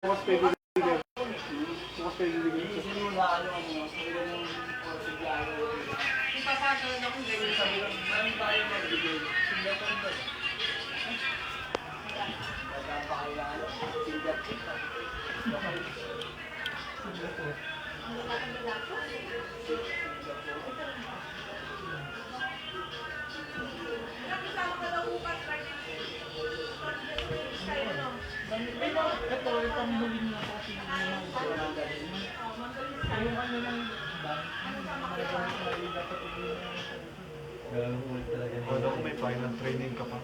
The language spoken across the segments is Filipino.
Bukas pa ibibigay. Bukas pa ibibigay. Iisin mo na ano mo. Sabihan yung sa biyahe. Ipapasal ako ganyan sabi ko. Maraming tayo magbigay. Singapore ba? Nagpapakailangan. Singapore. Singapore. Ito, itong huling na kasi yung ano lang Wala kung may final training ka pa.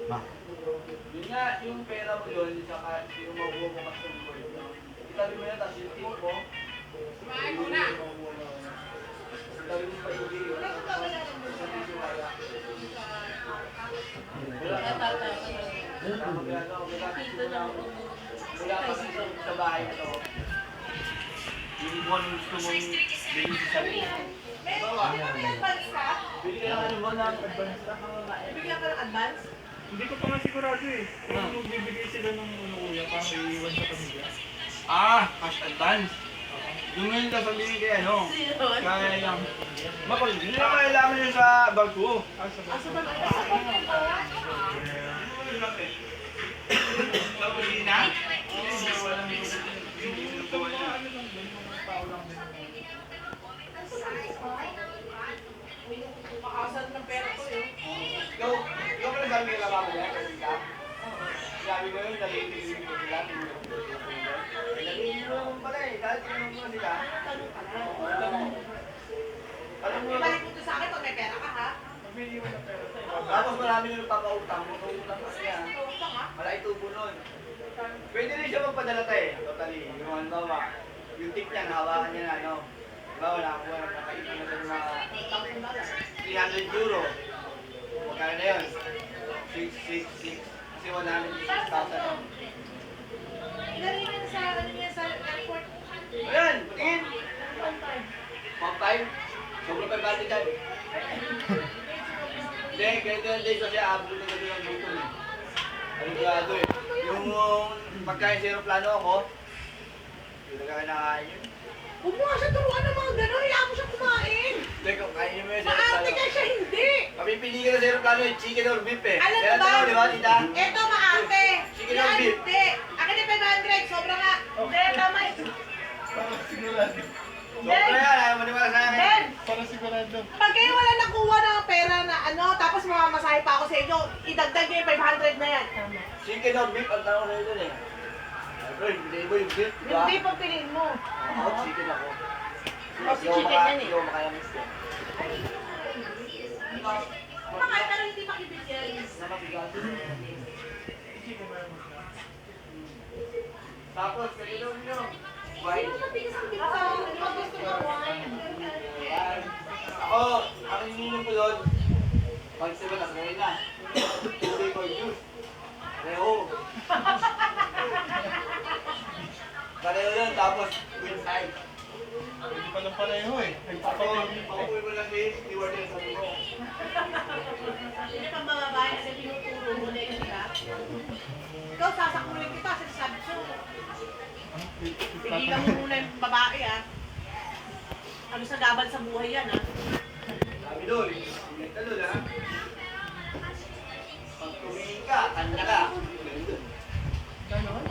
Ma. yun nga, yung pera mo yun, saka yung mabubukas ng board mo. Itabi mo yan, tapos yung tip mo. Kumain mo na! Itabi mo pa yung video. Wala pa sa bahay na to. Yung buwan gusto mong bilhin sa sarili. Bigyan ka ng buwan ng advance na. Bigyan ka ng advance? Hindi ko pa nga sigurado eh. Kung bibigay sila ng kuya pa, may iwan sa pamilya. Cash advance. Yung ngayon sasabihin kay ano? Kaya lang. Mapag, hindi na kailangan yun sa bag ko. Asa ba ito? Sa kusina? Makasal ng pera ko eh. Ikaw pala sabi nila mamaya kasi ka? Sabi ko yun, nalilibig ko sila. Nalilibig mo naman pala eh. Dahil tinanong mo sila. Alam mo, Ibalik mo ito sa akin pag may pera ka ha? tapos marami nang papautang mo. Pautang kasi yan. Utang ha? Malaki tubo nun. Pwede rin siya magpadala tayo. Totally. Yung ano ba? Yung tip niya, nahawakan niya na ano. Diba, wala akong nakaipon na sa mga 300 euro. Magkano na yun? 666. Kasi 106,000. Ilagay na sa ano niya sa airport. Ayan! Patingin! 1.5? Sobrang 500 dyan. Hindi, ganito yung days kasi abot na gabi ng gutom eh. Aligado eh. Yung pagkain sa aeroplano ako, hindi na kinakain yun. Huwag mo nga siya turuan ng mga gano'n. Hayaan mo siya kumain. Hindi, kung kainin mo yun sa Maarte aeroplano. ka siya hindi. Papipili ka na sa aeroplano yung chicken or beef eh. Alam mo Kaya ba? tanong, di ba, tita? Ito maarte. Sige Yan, lang, beef. hindi. Akin yung 500. Sobra nga. Hindi, tama eh. Sobra yan, ayaw mo maniwala sa akin. Ben, Para sigurado. pag kayo wala nakuha ng pera na ano, tapos mamamasahe pa ako sa inyo, idagdag niyo yung 500 na yan. Chicken or beef, ang tanong na yun eh. Bro, hindi mo yung beef, di ba? Hindi pag piliin mo. Ako, chicken ako. Kasi chicken yan eh. Hindi ako makayamiss eh. Kumakain pero hindi makibigyan. Tapos, kailan nyo? Wine. Ako, gusto mo wine. Ako, ang ininom ko doon, pag sabi na, ngayon na. Tubig ko juice. Pareho. Pareho yun, tapos with ice. Hindi pa lang pareho eh. Ako, pauwi ko lang eh, steward yung sabi ko. Hindi pang bababae kasi tinuturo mo na yun, diba? Ikaw, sasakulin kita, sinasabi ko. Pigilan mo muna yung babae, ah. Ano sa gabal sa buhay yan, ah. Sabi doon, hindi ka doon ha. Pag tumingin ka, kanya ka. Ganon?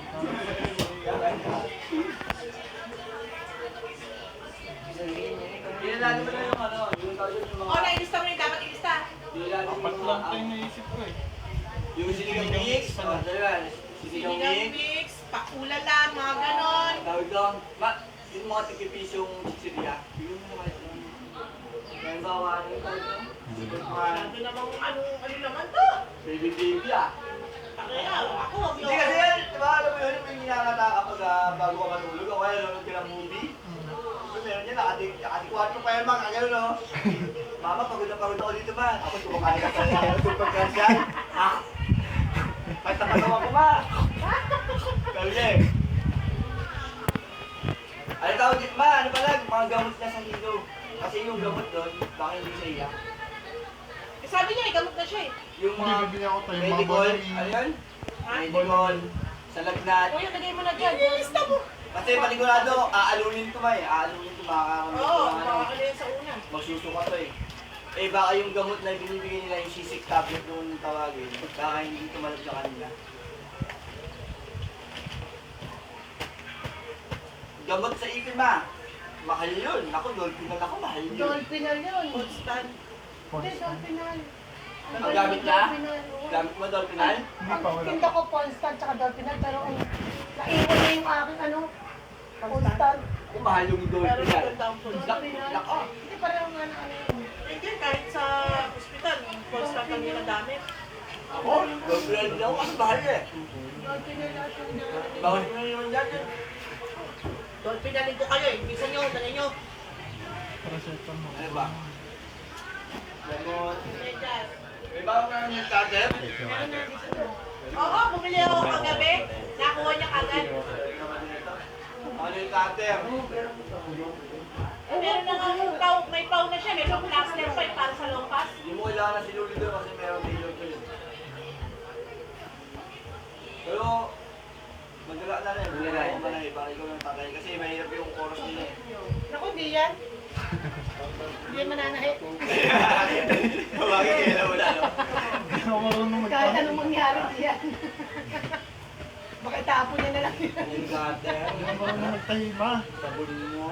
Pinalala mo na yung ano, yung tawag yung O, mga... nailista mo yung dapat ilista. Pinalala mo Apat yung lang mga... tayo naisip ko eh. Yung sinigang mix, sinigang Sinigang mix. mix, pakulala, mga ganon. Tawag doon, yung mga tikipisyong chichirya, yung mga yung bawa, ano yung tawag doon? Ano namang, ano naman to? Baby ah. Kaya, ako, wag Hindi kasi yan, diba, alam mo yun, may ginalata kapag bago ka matulog, o kaya nanonood ka ng movie. So, meron yan, nakatikwat ko pa yan mga gano'n, no? Mama, pagod na pagod ako dito ba? Ako, kumakain ka sa tupag ka siya. Ha? Kahit nakatawa ko ba? Sabi niya eh. Ano tawag dito ba? Ano pala? Mga gamot na sa hilo. Kasi yung gamot doon, baka hindi siya iyak. Sabi niya, gamot na siya eh. Yung mga Hindi, bibili ako tayo, mga medical, Bonami. ano yan? Medicol, sa lagnat. Uy, lagay mo na dyan. Ilista mo. Kasi panigurado, aalunin to ba eh. Aalunin to, makakakamit Oo, to. makakali yan sa una. Magsusuka to eh. Eh baka yung gamot na binibigay nila, yung sisik tablet nung tawagin, baka hindi tumalab sa kanila. Gamot sa ipin ma. Mahal yun. Ako, Dolphinal ako, mahal yun. Dolphinal yun. Constant. Hindi, Dolphinal. Ang gamit na? Gamit mo Dolphinal? Ang tinda ko Constant tsaka Dolphinal, pero ang naiwan na yung aking ano, Constant. Kung mahal yung Pero Dolphinal. maganda ang Dolphinal. Nako. Hindi pareho nga na ano yun. Hindi, kahit sa ospital, Constant ang ginagamit. Ako, Dolphinal din ako kasi mahal eh. Dolphinal at yung ginagamit. Bawal mo naman dyan eh. Dolphinalin ko kayo, ibisan nyo, dali nyo. Ano ba? Gamot. Medyas. May bago ka ng cutter? Oo, bumili ako kagabi. Nakuha niya kagad. Ano yung cutter? Meron na nga yung pau, may pau na siya, may long plaster pa para sa long pass. Hindi mo kailangan na sinuli doon kasi meron tailor ko yun. Pero, magdala na rin. Magdala mo na eh. Para ikaw ng tatay. Kasi mahirap yung chorus nila eh. Naku, di yan. Hindi yan mananahi. Bakit kailan mo na, no? Kahit anong mangyari, di yan. Baka itapon niya na lang yan. Ano yung cutter? Sabon mo.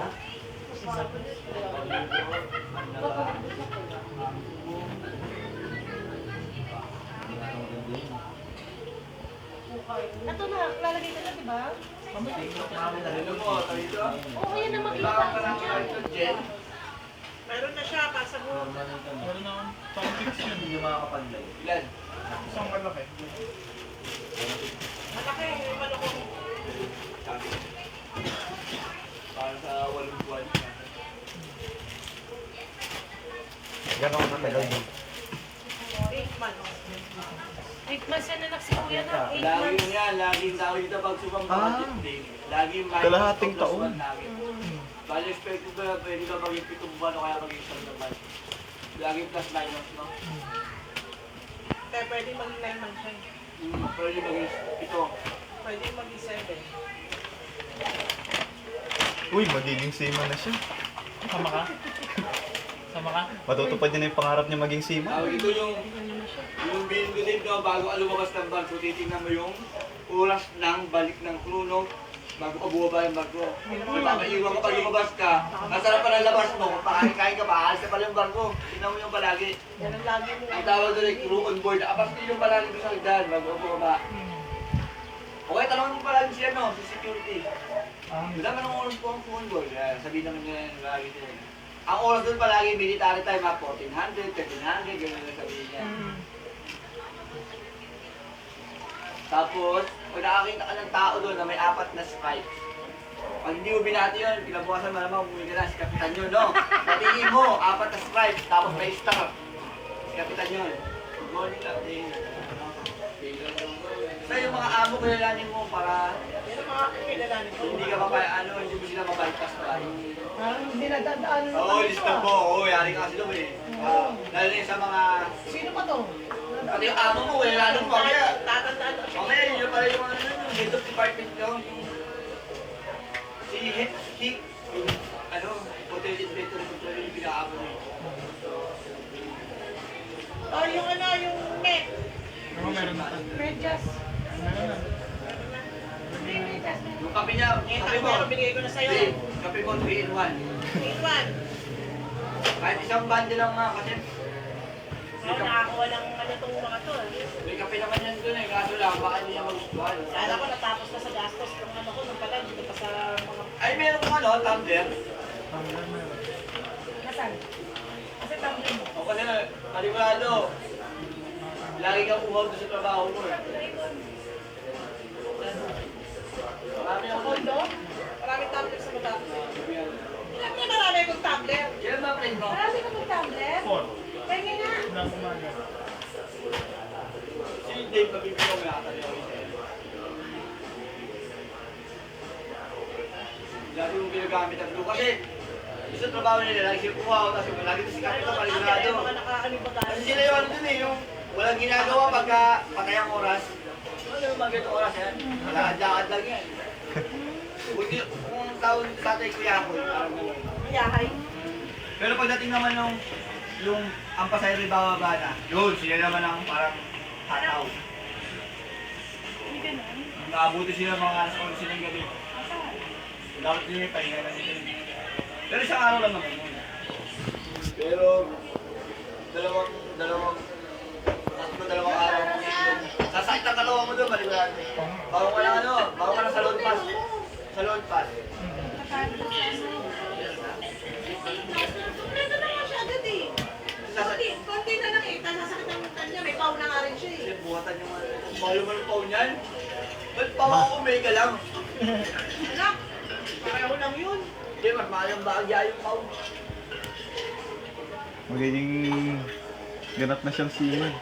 Ito na, lalagay ka na, di ba? Ano mo, tayo ito? Oo, yan na makita. Baka ka lang ito, Jen. Meron na siya, pasabog. Meron na akong fix yun. Hindi nyo makakapaglay. Ilan? Isang malaki. Malaki, may malukong. Para sa 8 buwan. Gano'n ka tagal mo? 8 months. 8 months yan anak si kuya na. 8 Lagi months. yun yan, lagi tao dito pag subang budget day. Lagi minus Kalahating 2 + taon. 1 lagi. Bali expected ko na pwede ka maging 7 buwan o kaya maging 1 buwan. Lagi plus minus, no? Kaya pwede maging 9 months yan. Pwede maging 7. Pwede maging 7. Uy, magiging seaman na siya. Sama ka? Sama ka? Matutupad niya na yung pangarap niya maging seaman. Tawag ito yung bilin ko din, no, bago ka lumabas ng barko, titignan mo yung oras ng balik ng crew, no? Bago ka bumaba yung barko. Magpapaiwan ka pag lumabas ka, nasarap pa ng labas mo, kung pakain-kain ka, maalis ka pala yung barko. Tingnan mo yung palagi. Yan ang lagi mo. Ang tawag doon ay crew on board. Abas din yung palagi doon sa hagdan, bago ka bumaba. Okay, tanongin mo palagi siya, no, sa security. Wala ka ng oras po ang on board. Sabihin naman nila yung palagi sila. Ang oras doon palagi, military time, 1400, 1300, gano'n lang sabihin niya. Tapos, pag nakakita ka ng tao doon na may 4 na stripes, pag hindi mo binati yun, kinabukasan malamang umuwi ka na, si Kapitan yun, no? Patingin mo, 4 na stripes, tapos may star. Si Kapitan yun. Good morning, Captain. So, yung mga amo kilalanin mo para Yan ang mga kilalanin ko. hindi ka hindi mo sila mabypass na Parang hindi nadadaan. Oo, lista po. Oo, yari ka kasi doon eh. Lalo na yung sa mga... Sino pa to? Pati yung amo mo, kilalanin mo. Kaya, Tatandaan ko siya. okay, yun pala yung head of department ko. Si Hick, yung hotel inspector ko yung pinakaamo niya. Oh, yung ano, yung net. Ano meron na? Medyas. Meron na. Medyas. Yung kape niya, kape mo. Pero binigay ko na sa'yo. Hindi, kape mo 3 in 1. Grade 1. Kahit isang bundle lang nga kasi Oo, nakakuha ng ano tong mga to. may kape naman yan doon eh. Kaso lang, baka hindi niya magustuhan. Kala ko natapos na sa gastos ng ano ko, nung pala, dito pa sa mga... Ay, meron kong tumbler. Nasaan? Kasi tumbler mo. O kasi panigurado, lagi kang uhaw doon sa trabaho mo eh. Marami Sa ako. kondo, maraming tumbler sa baba. Alam niya marami akong tumbler. Kailan ba friend mo? Marami akong tumbler. 4. Pwede nga. Nang umaga. Si Dave mabibigyan mo nakatali ako isa. Lagi mong ginagamit ang blue kasi sa trabaho nila, lagi siya uhaw, tapos lagi ito sikat ito, panigurado. Mga nakaano ba Kasi sila yung ano dun eh, yung walang ginagawa pagka patay ang oras. naman mga ganitong oras yan. Malakad-lakad lang yan. Kung tawag sa tatay ko Yakoy, parang gano'n. Yahay. Pero pagdating naman nung yung ang pasayro bababa na, yun, sila naman ang parang hataw. Hindi ganun. Naabuti sila mga alas 11 ng gabi. Dapat din yung pahinga na sila. Pero isang araw lang naman yun. Pero dalawang araw mo yun. Sasakit ang kalawa mo doon, maliwala. Bago ka lang bago ka lang sa load pass. Sa load pass. Kompleto na nga siya agad eh. Konti na lang eh. Sasakit ang mata niya. May pau na nga rin siya eh. Kasi buhatan yung mahalo mo ng pao niyan. Ba't pao ako mega lang? Anak, pareho lang yun. Hindi, mas mahal ang bahagya yung pao. Magiging ganap na siyang seaman.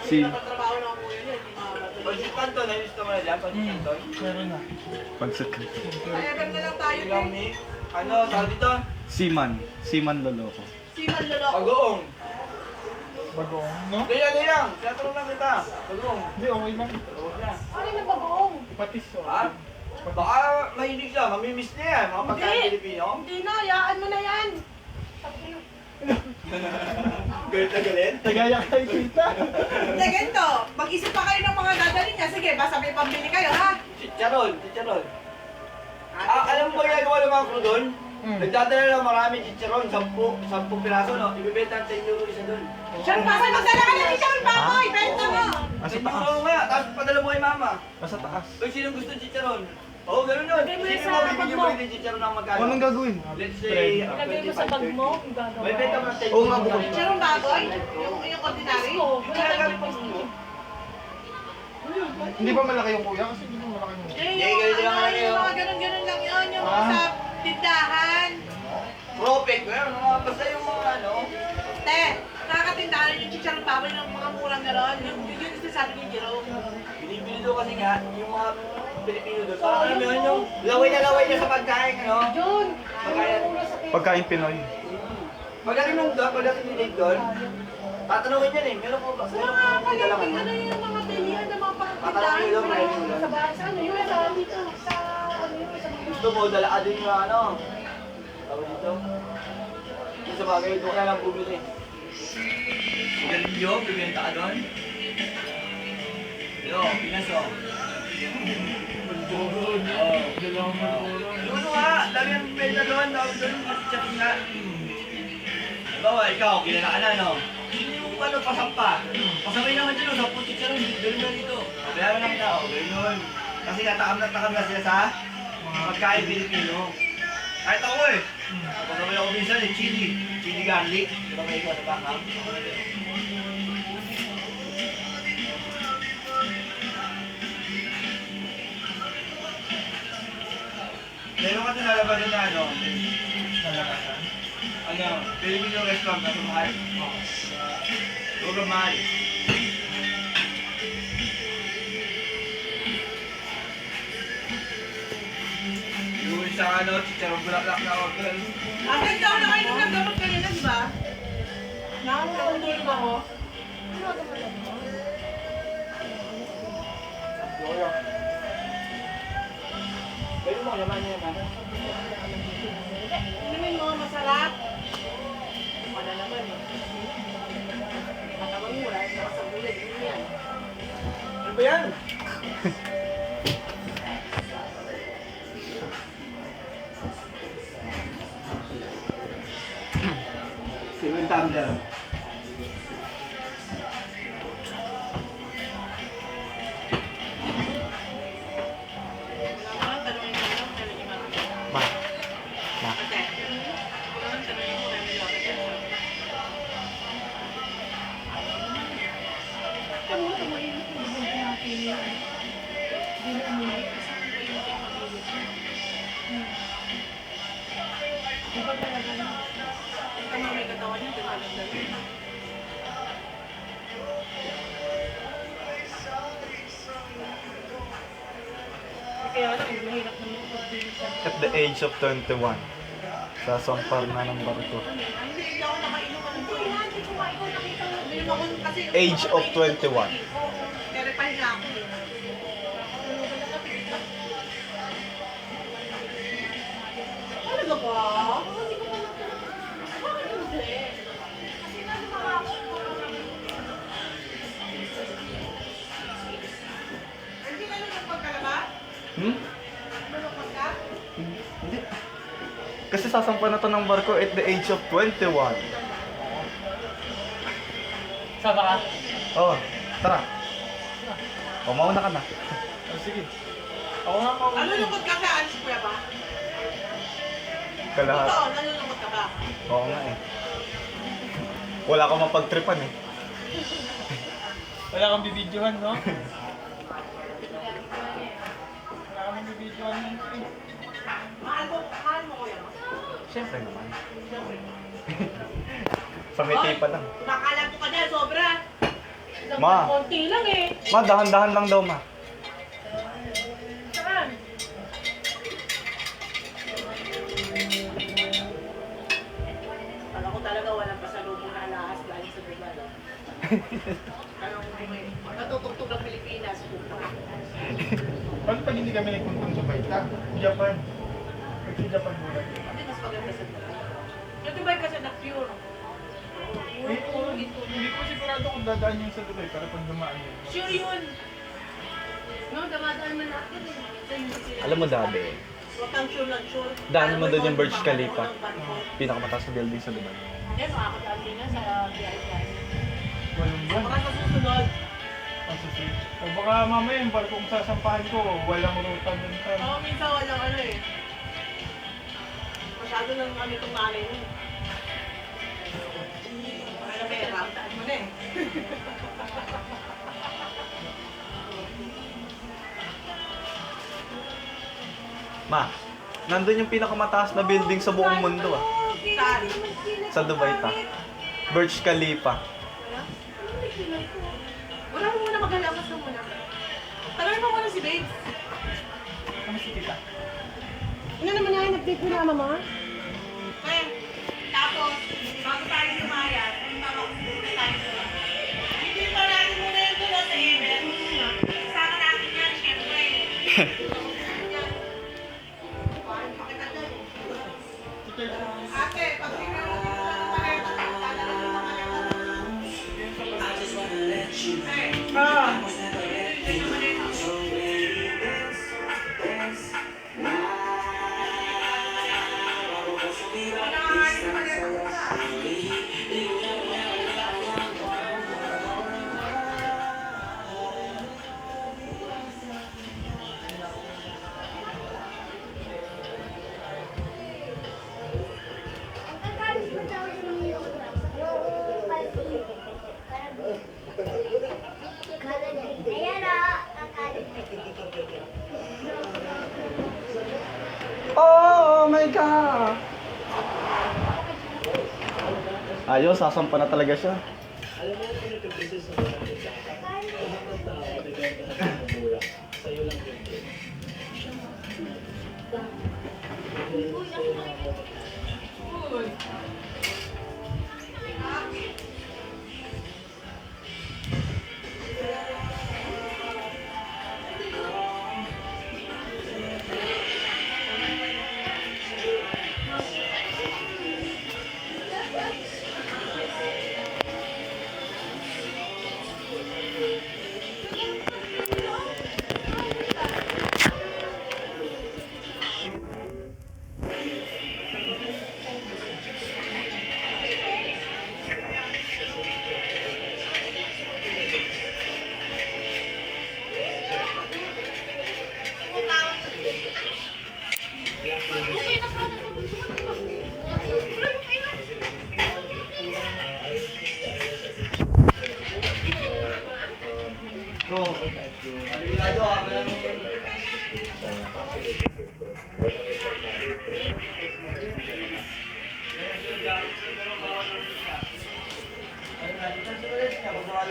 Hindi nakatrabaho na ako yun eh. Hindi makabata. Pansit Canton, nainis ka mo na dyan, Pansit Canton. Meron na. Pagsakit. Payagan na lang tayo Yung eh. ni, ano, tawag dito? Seaman loloko. Si Manloloko. Bagoong. Bagoong, no? Ganyan. Tinatanong lang kita. Bagoong. Hindi, okay lang. Bagoong na. Ano yung bagoong? Patis, oh. Ha? Baka mahilig siya, mamimiss niya yan, mga pagkain Hindi. Pilipino. Hindi na, hayaan mo na yan. Galit na galit. Tagaya kayo kita. Hindi, ganito. Mag-isip pa kayo ng mga dadalhin niya. Sige, basta may pambili kayo, ha? Chicharon. Alam mo ba ginagawa ng mga crew doon? Nagdadala lang marami chicharon, 10 piraso, no? Ibibenta ang 10 euro isa doon. Siyan pa, magdala ka na ni Sharon Baboy. Benta mo. Nasa 10 taas. euro nga, tapos padala mo kay mama. Nasa taas. Kung sinong gusto ng chicharon? Oo, ganun yun. Lagay mo Sino sa mo bibigyan bag mo mo. rin ng chicharon ng magkano? Anong gagawin? Let's say, Ilagay mo sa bag mo. may benta mo ng 10 Oo nga, euro. bukod. Sharon Baboy? Yung ordinary? Hindi ba malaki yung kuya? Kasi hindi ba malaki yung Eh, Hindi, ganito lang lang yung yun. mga ganun-ganun lang yun. Yung Ah. sa tindahan. Propek, basta yung mga ano. Te, nakakatindahan yung chicharon baboy ng mga murang gano'n. Yun yung sinasabi ni Jerome. Binibili doon kasi nga, yung mga Pilipino doon. Parang alam mo yun, yung laway na sa pagkain, ano? Jun! Pagkain. Pagkain Pinoy. Pagdating nung doon, pagdating ni Dave doon, tatanungin yan eh, meron po ba? Sa Meron mga po ba dalang palengke, ano? ano yung mga bilihan ng mga Tatanungin pagkatindahan? doon, meron doon. Sa bahay, sa ano yun? Sa dito, sa ano yun? Sa Gusto mo, dalaan din yung ano. Tawag dito. Yung sa bagay, doon ka lang bumili. Garilyo, bibenta ka doon. Yo, pinaso. Doon nga, dami ang benta doon, tawag doon, chat nga. Bawa, ikaw, kilala ka na, no? Sino yung ano, pasampa? Pasabay naman dyan, sa putik ka rin, doon na dito. Bayaran lang tao, ganyan. Kasi natakam na sila sa pagkain Pilipino. Kahit ako eh. Pasabay ako minsan eh, chili garlic. Di ba may ikaw sa baka? Meron ka tinalabasan na ano? nalakasan? Ano? Filipino restaurant na sumahal? Sobrang mahal. Yung isang ano, chicharong bulaklak na order. Akin daw na kayo ng gamot kanina, di ba? Nakakatulog ako. Pwede mo, yaman niya naman. Inumin mo, masarap. Wala naman eh. Katawan mo, wala sa gulay. Ano yan? Ano ba yan? Seven tumbler. Wala ka, tanongin mo lang, kailan yung mga- Ma. Ate, wala ka, tanongin mo, kailan yung mga- Tama, may katawan yun, di ba? Kaya lang, mahirap naman pag-bilisan. At the age of 21. Sasampar na ng barko. Hindi ako nakainom ng ito. Hindi ko makita nakita mo. Kasi Age of 21. Pero pahinga ako. Hmm? Nalungkot ka? Hindi. Kasi sasampan na to ng barko at the age of 21. Sama ka? Oo, tara. O, mauna ka na. Oh, sige. Ako nga pa. Nalulungkot ka ka? Alis kuya ba? Kalahat. Ito, nalulungkot ka ba? Oo nga eh. Wala akong mapagtripan eh. Wala kang bibidyohan, no? Wala kang bibidyohan ng Mahal mo kuya mo? Siyempre naman. Sa may tape pa lang. Kumakalam ko ka dyan, sobra. Ma. Konti lang eh. Ma, dahan-dahan lang daw, ma. Saan? Kala ko talaga walang pasalubong na alahas galing sa Dubai. Anong natutugtog ng Pilipinas? Paano pag hindi kami nagpuntong sa Baita? Japan. Kasi Japan muna. Hindi mas maganda sa Dubai. Yung Dubai kasi na pure. Puro ito. Hindi ko sigurado kung dadaan yung sa Dubai para pag dumaan yun. Sure yun. No, damadaan man natin eh. Sa hindi sila. Alam mo, Dabe, Huwag kang sure lang sure. daanan mo doon yung Burj Parang Khalifa. ng barko. Pinakamataas na building sa Dubai. Eh, makakadaan din na sa BII. Walang buwan. Baka sa susunod, Ang susunod. O baka mamaya yung barkong sasampahan ko, walang ruta dun sa... oo, minsan walang ano eh. Masyado nang kami itong nanay mo. Ano pera, daan mo na eh. Ma, nandun yung pinakamataas na building sa buong mundo ah. Saan? Sa Dubai ta. Burj Khalifa. Wala mo muna maghalakas na muna. Tanongin mo muna si Babe. Kami si Tita. Ano naman yan? Nag-date mo na mama? Eh, tapos, bago tayo sumayat, ang mamakulit tayo sa hindi pa natin muna yung tulad sa event. Sama natin yan, syempre. Ate, pag tingnan mo dito sa paleta, lalagyan mo ng Ayan o, kakalit. Oh my God! Ayos, sasampa na talaga siya.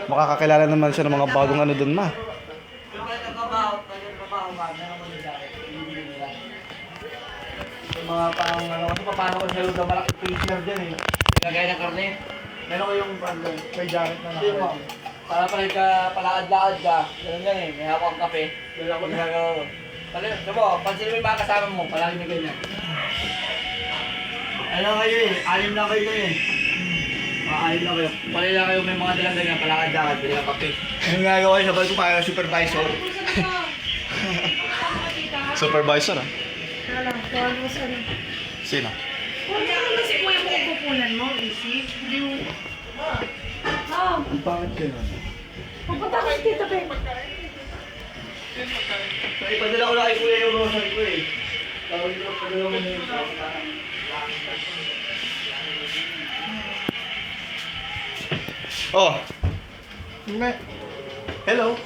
Makakakilala naman siya ng mga bagong ano dun, ma. Yung mga pang ano, kasi paano ko siya yung malaki freezer dyan eh. Nilagay ng karne. Meron ko yung ano, May jacket na hindi mo. Para pala ka palakad-lakad ka. Ganun yan eh, may hawak ang kape. Ganun ako ginagawa ko. Sabi mo, pansin mo yung mga kasama mo, palagi na ganyan. Ano kayo eh, alim lang kayo eh. Alim lang kayo. Palagi lang kayo may mga dalang ganyan, palakad-lakad, bilang kape. Ano ginagawa niya, sabi ko parang supervisor. Supervisor ah. Alam, kung ano sa ano. Sino? Huwag ka naman si kuya mo kukunan mo, isip. Hindi mo... Ah, Ang pangit ka nun. pupunta ka si Tita Peg. Ipadala ko na kay kuya yung rosary ko eh. Tawag ko, padala mo na yung Oh. Hello.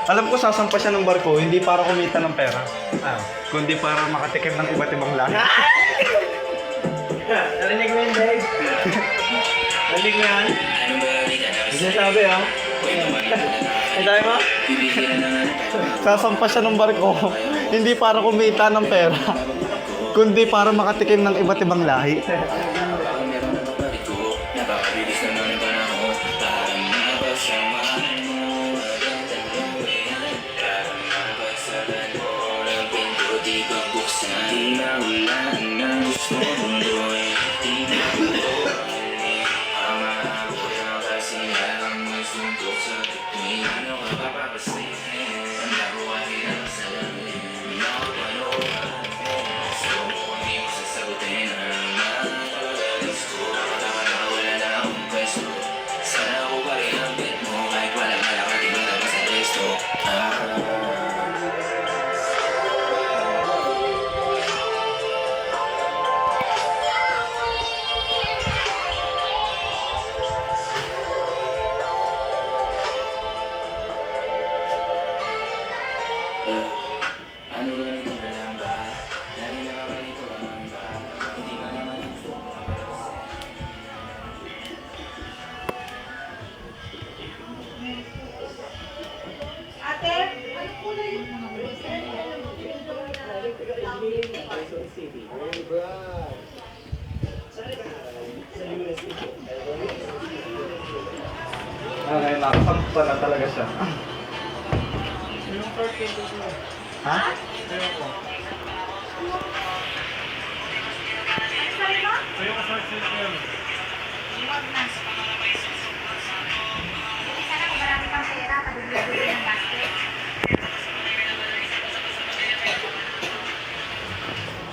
Alam ko sasampa siya ng barko, hindi para kumita ng pera. Kundi para makatikim ng iba't ibang lahi. Narinig mo yun, Dave? Narinig mo yan? Hindi siya sabi, ha? Ay, tayo mo? Sasampa siya ng barko, hindi para kumita ng pera, kundi para makatikim ng iba't ibang lahi. Napakabilis naman ang panahon. Parang napasamahan mo. Parang napagsalan mo ng pinto, di ka buksan. Di maulan ang gusto mong gawin. Di na buhay. Ang mahabot ng kasiyahan mo'y suntok sa tuwing. Ano ka papapasin? Ang nabuhay lang sa langit. Nakapanood. Gusto mo kung di mo sasagutin ang napakagalis ko. Wala na akong pwesto. Sana ako pa rin ang bet mo. Kahit walang halaga, di mo naman sa resto. Ano ganito ka lang ba? Lagi nakakalito ka naman ba? Hindi ka naman gusto mo. Ate, ano po na yung mga Okay, nakasampa na talaga siya. Yung card kay Kuya. Ha? Ayaw ko. Ano sabi mo? Ayaw ko sa Kuya. Huwag na. Hindi sana kung marami kang pera, padugli-dugli ng basket.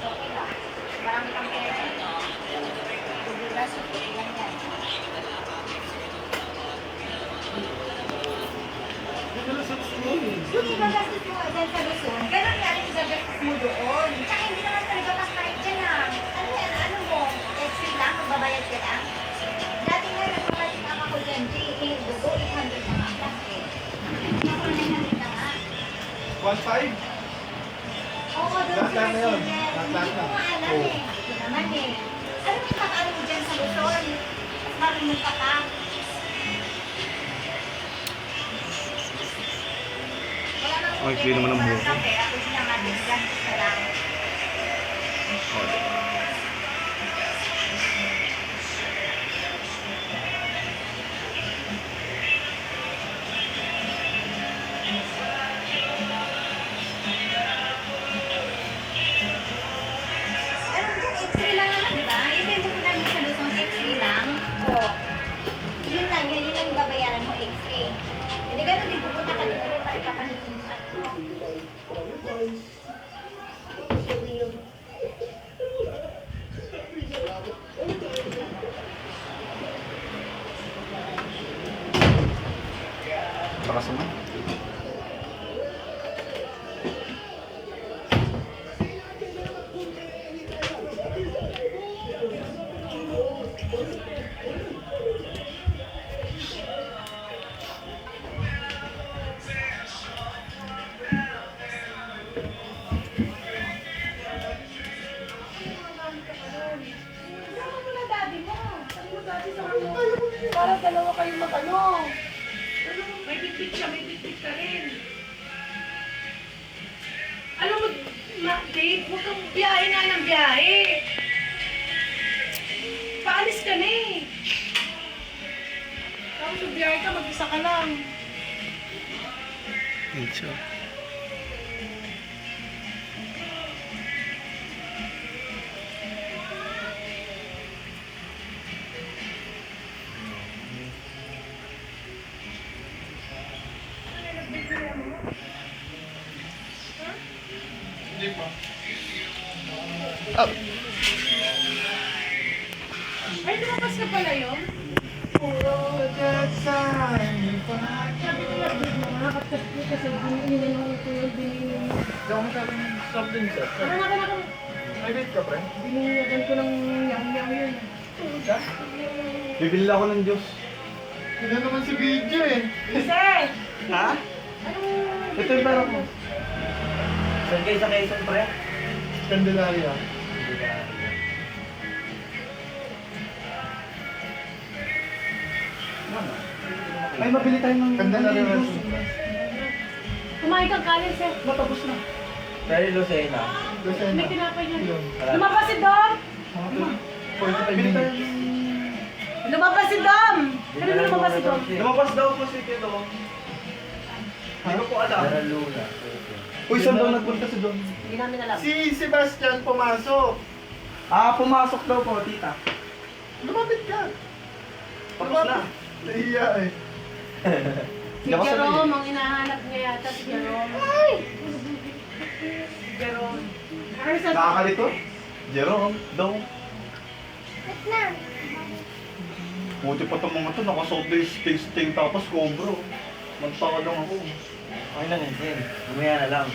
Okay lang. Marami kang pera. Dugli-basket, okay lang yan. Hindi ba gastos mo dyan sa Luzon? Ganun nga rin gagastos mo doon. Tsaka hindi naman talaga kahit dyan ah. Ano yan? Ano mo? Exit lang? Magbabayad ka lang? Dati nga nagpapalit ako dyan, dugo, 800 na nga plastic. Ako na 900 na nga. 1.5? Oo, doon Lahat sa na yun. Mercedes. Lahat Hindi na. ko nga alam eh. Ito naman eh. Ano may pag-ano mo dyan sa Luzon? Mas marunong ka pa. Wala nang Ay, clean naman ang buhok. Kaya ako sinamatin dyan sa lang. Ano dyan, X-ray lang naman, di ba? Yung bento ko namin sa Luzon, X-ray lang. Oo. Yun lang, yun lang yung babayaran mo, X-ray. Hindi ganun, di pupunta ka dito, para ipapanitin mo. Lakas naman. Sama mo na daddy mo. Sabi mo daddy sa mo. Para dalawa kayong mag-ano. May bitbit siya, may bitbit ka rin. Alam mo, Dave, huwag kang biyahe nga ng biyahe. Paalis ka na eh. Tapos biyahe ka, mag-isa ka lang. pa. Ay, lumabas ka pala yun? Oh, that time. Nakakatas ko kasi ininom ko yung binigyan. Hindi ako magkakaroon ng soft drinks, sir. Ano? May bait ka, pre? Binigyan ko ng yam-yam yun. Bibili ako ng juice. Hindi naman si video eh. Kasi! Ha? Anong... Ito yung pera ko. Saan kayo sa Quezon, pre? Candelaria. Ay, mabili tayo ng... Candelaria ng version. juice. Kumain kang kanin, sir. Matapos na. Pero Lucena. Lucena. May tinapay niya. Yun. Lumabas si Dom! 45 Bili tayo minutes. ng... Lumabas si Dom! Ano na lumabas si Dom? Lumabas daw po si Tito. Hindi ko po alam. Luna. Uy, saan daw nagpunta si Don? Hindi namin alam. Si Sebastian pumasok. Ah, pumasok daw po, tita. Lumapit ka. Tapos na. Nahiya eh. Si Hindi ako sanay. Jerome, ang hinahanap niya yata si Jerome. Si Jerome. Ano sa... Nakakalito? Jerome, daw. Wait na. Buti pa itong mga to, nakasuot na yung sting tapos cobro. Magtawa lang ako. Okay lang yun, Jen. Bumaya na lang.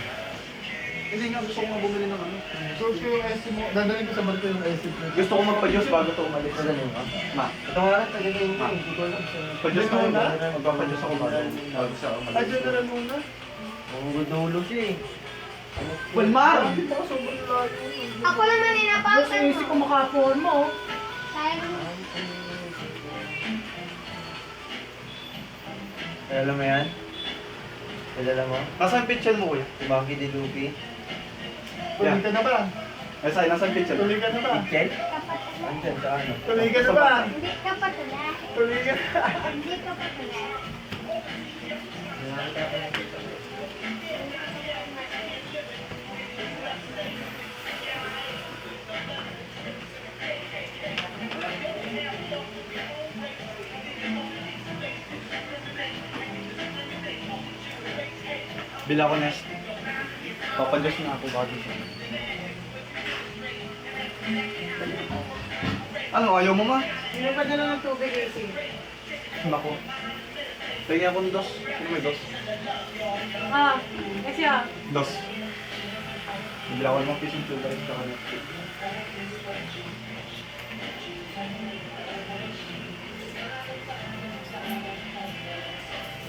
Hindi nga, gusto ko nga bumili ng ano. Gusto ko yung SC mo. Dadalhin ko sa barko yung SC mo. Gusto ko magpa-juice bago ito umalis. Ito lang yun, ha? Ma, Ito nga lang, tagagayin ko. Hindi ko alam sa... pa-juice na Muna? muna. Magpa-juice ako bago siya Ah, umalis. general muna. Ang gudulo siya eh. Wilmar! Hindi pa sobrang layo. Ako naman Mas inapautan easy mo. kung maka-afford mo. Sayang. Kilala mo yan? Kilala mo? Nasaan pitchen mo, kuya? Si Bangky de Lupi? Tuloy ka na ba? Ay, sa'yo, nasaan pitchen? Tuloy ka na ba? Kitchen? Kapat na. Andyan, sa ano? Tuloy ka na ba? Hindi ka pa tula. Tuloy ka na. Hindi ka pa tula. Bila ko nest. Papa-juice na ako bago siya. Ano, ayaw mo ma? Inom ka na lang ng tubig, easy. Nako. Tingnan ko ng dos. Sino may dos? Ah, kasi ah. Dos. Bila ko naman pisong tuba rin sa kanila.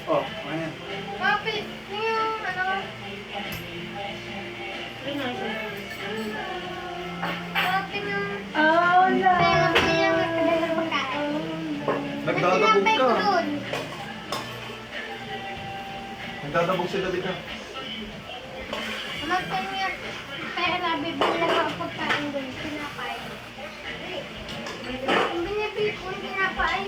Oh, ayan. Papi, yung ano? Papi yung... Oh, no. Pero pinang nagpadala pagkain. Nagdadabog May ka. tinapay ko dun. Nagdadabog si David ha. Magkanya. Pera, bibili lang ako pagkain dun. Tinapay. Ang binibili ko yung tinapay.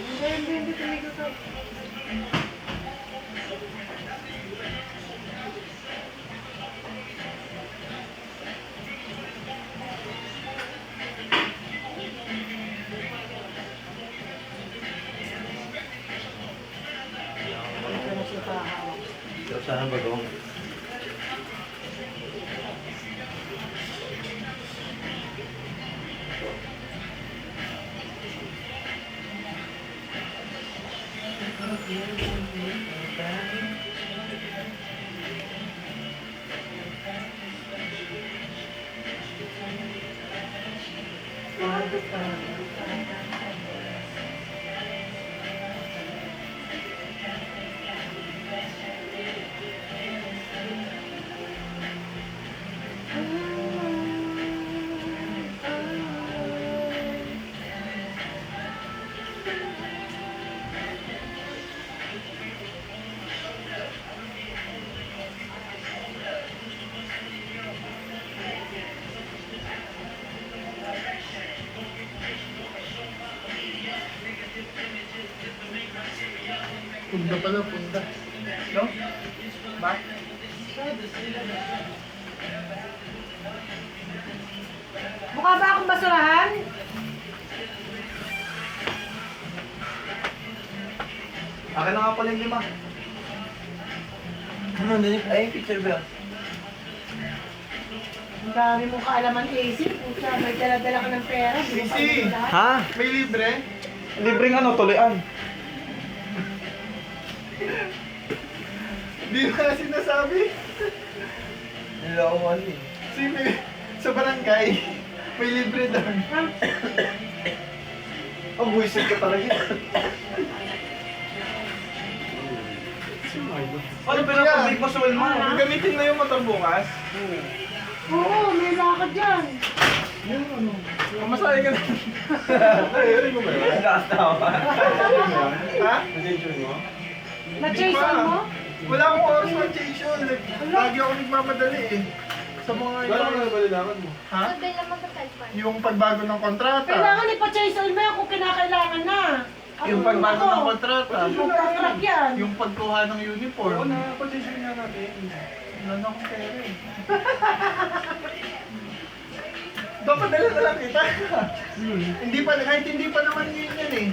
Sarap sana ang bagong. Punda pala, punda. No? Ba? Mukha ba akong basurahan? Akin na nga pala yung 5. Ano, nandun? Ay, yung picture ba? Ang dami mong kaalaman, AC. Puta, may dala-dala ka ng pera. Di mo AC. pa alam lahat. Ha? May libre? Libreng ano, tuloyan. Di ba sinasabi? Nilakuan eh. Sa barangay, may libre doon. Ang buwisit ka talaga. Ano pero Yeah. pag-break mo sa mo? Gamitin na yung motor bukas. Oo, may lakad dyan. Yung ano, mamasaya ka na. Ayun mo ba yun? Ha? Na-chase on mo? Wala akong oras mag-change yun. Lagi ako nagmamadali eh. Sa mga Ha? Sabi naman sa cellphone. Yung pagbago ng kontrata. Kailangan ipa-chase on mo yan kung kinakailangan na. Yung pagbago ng kontrata. Magkakrap yan. Yung pagkuha ng uniform. Oo na, position nga natin. Wala na akong pera eh. Papadala na lang kita. Hindi pa, kahit hindi pa naman yun yan eh.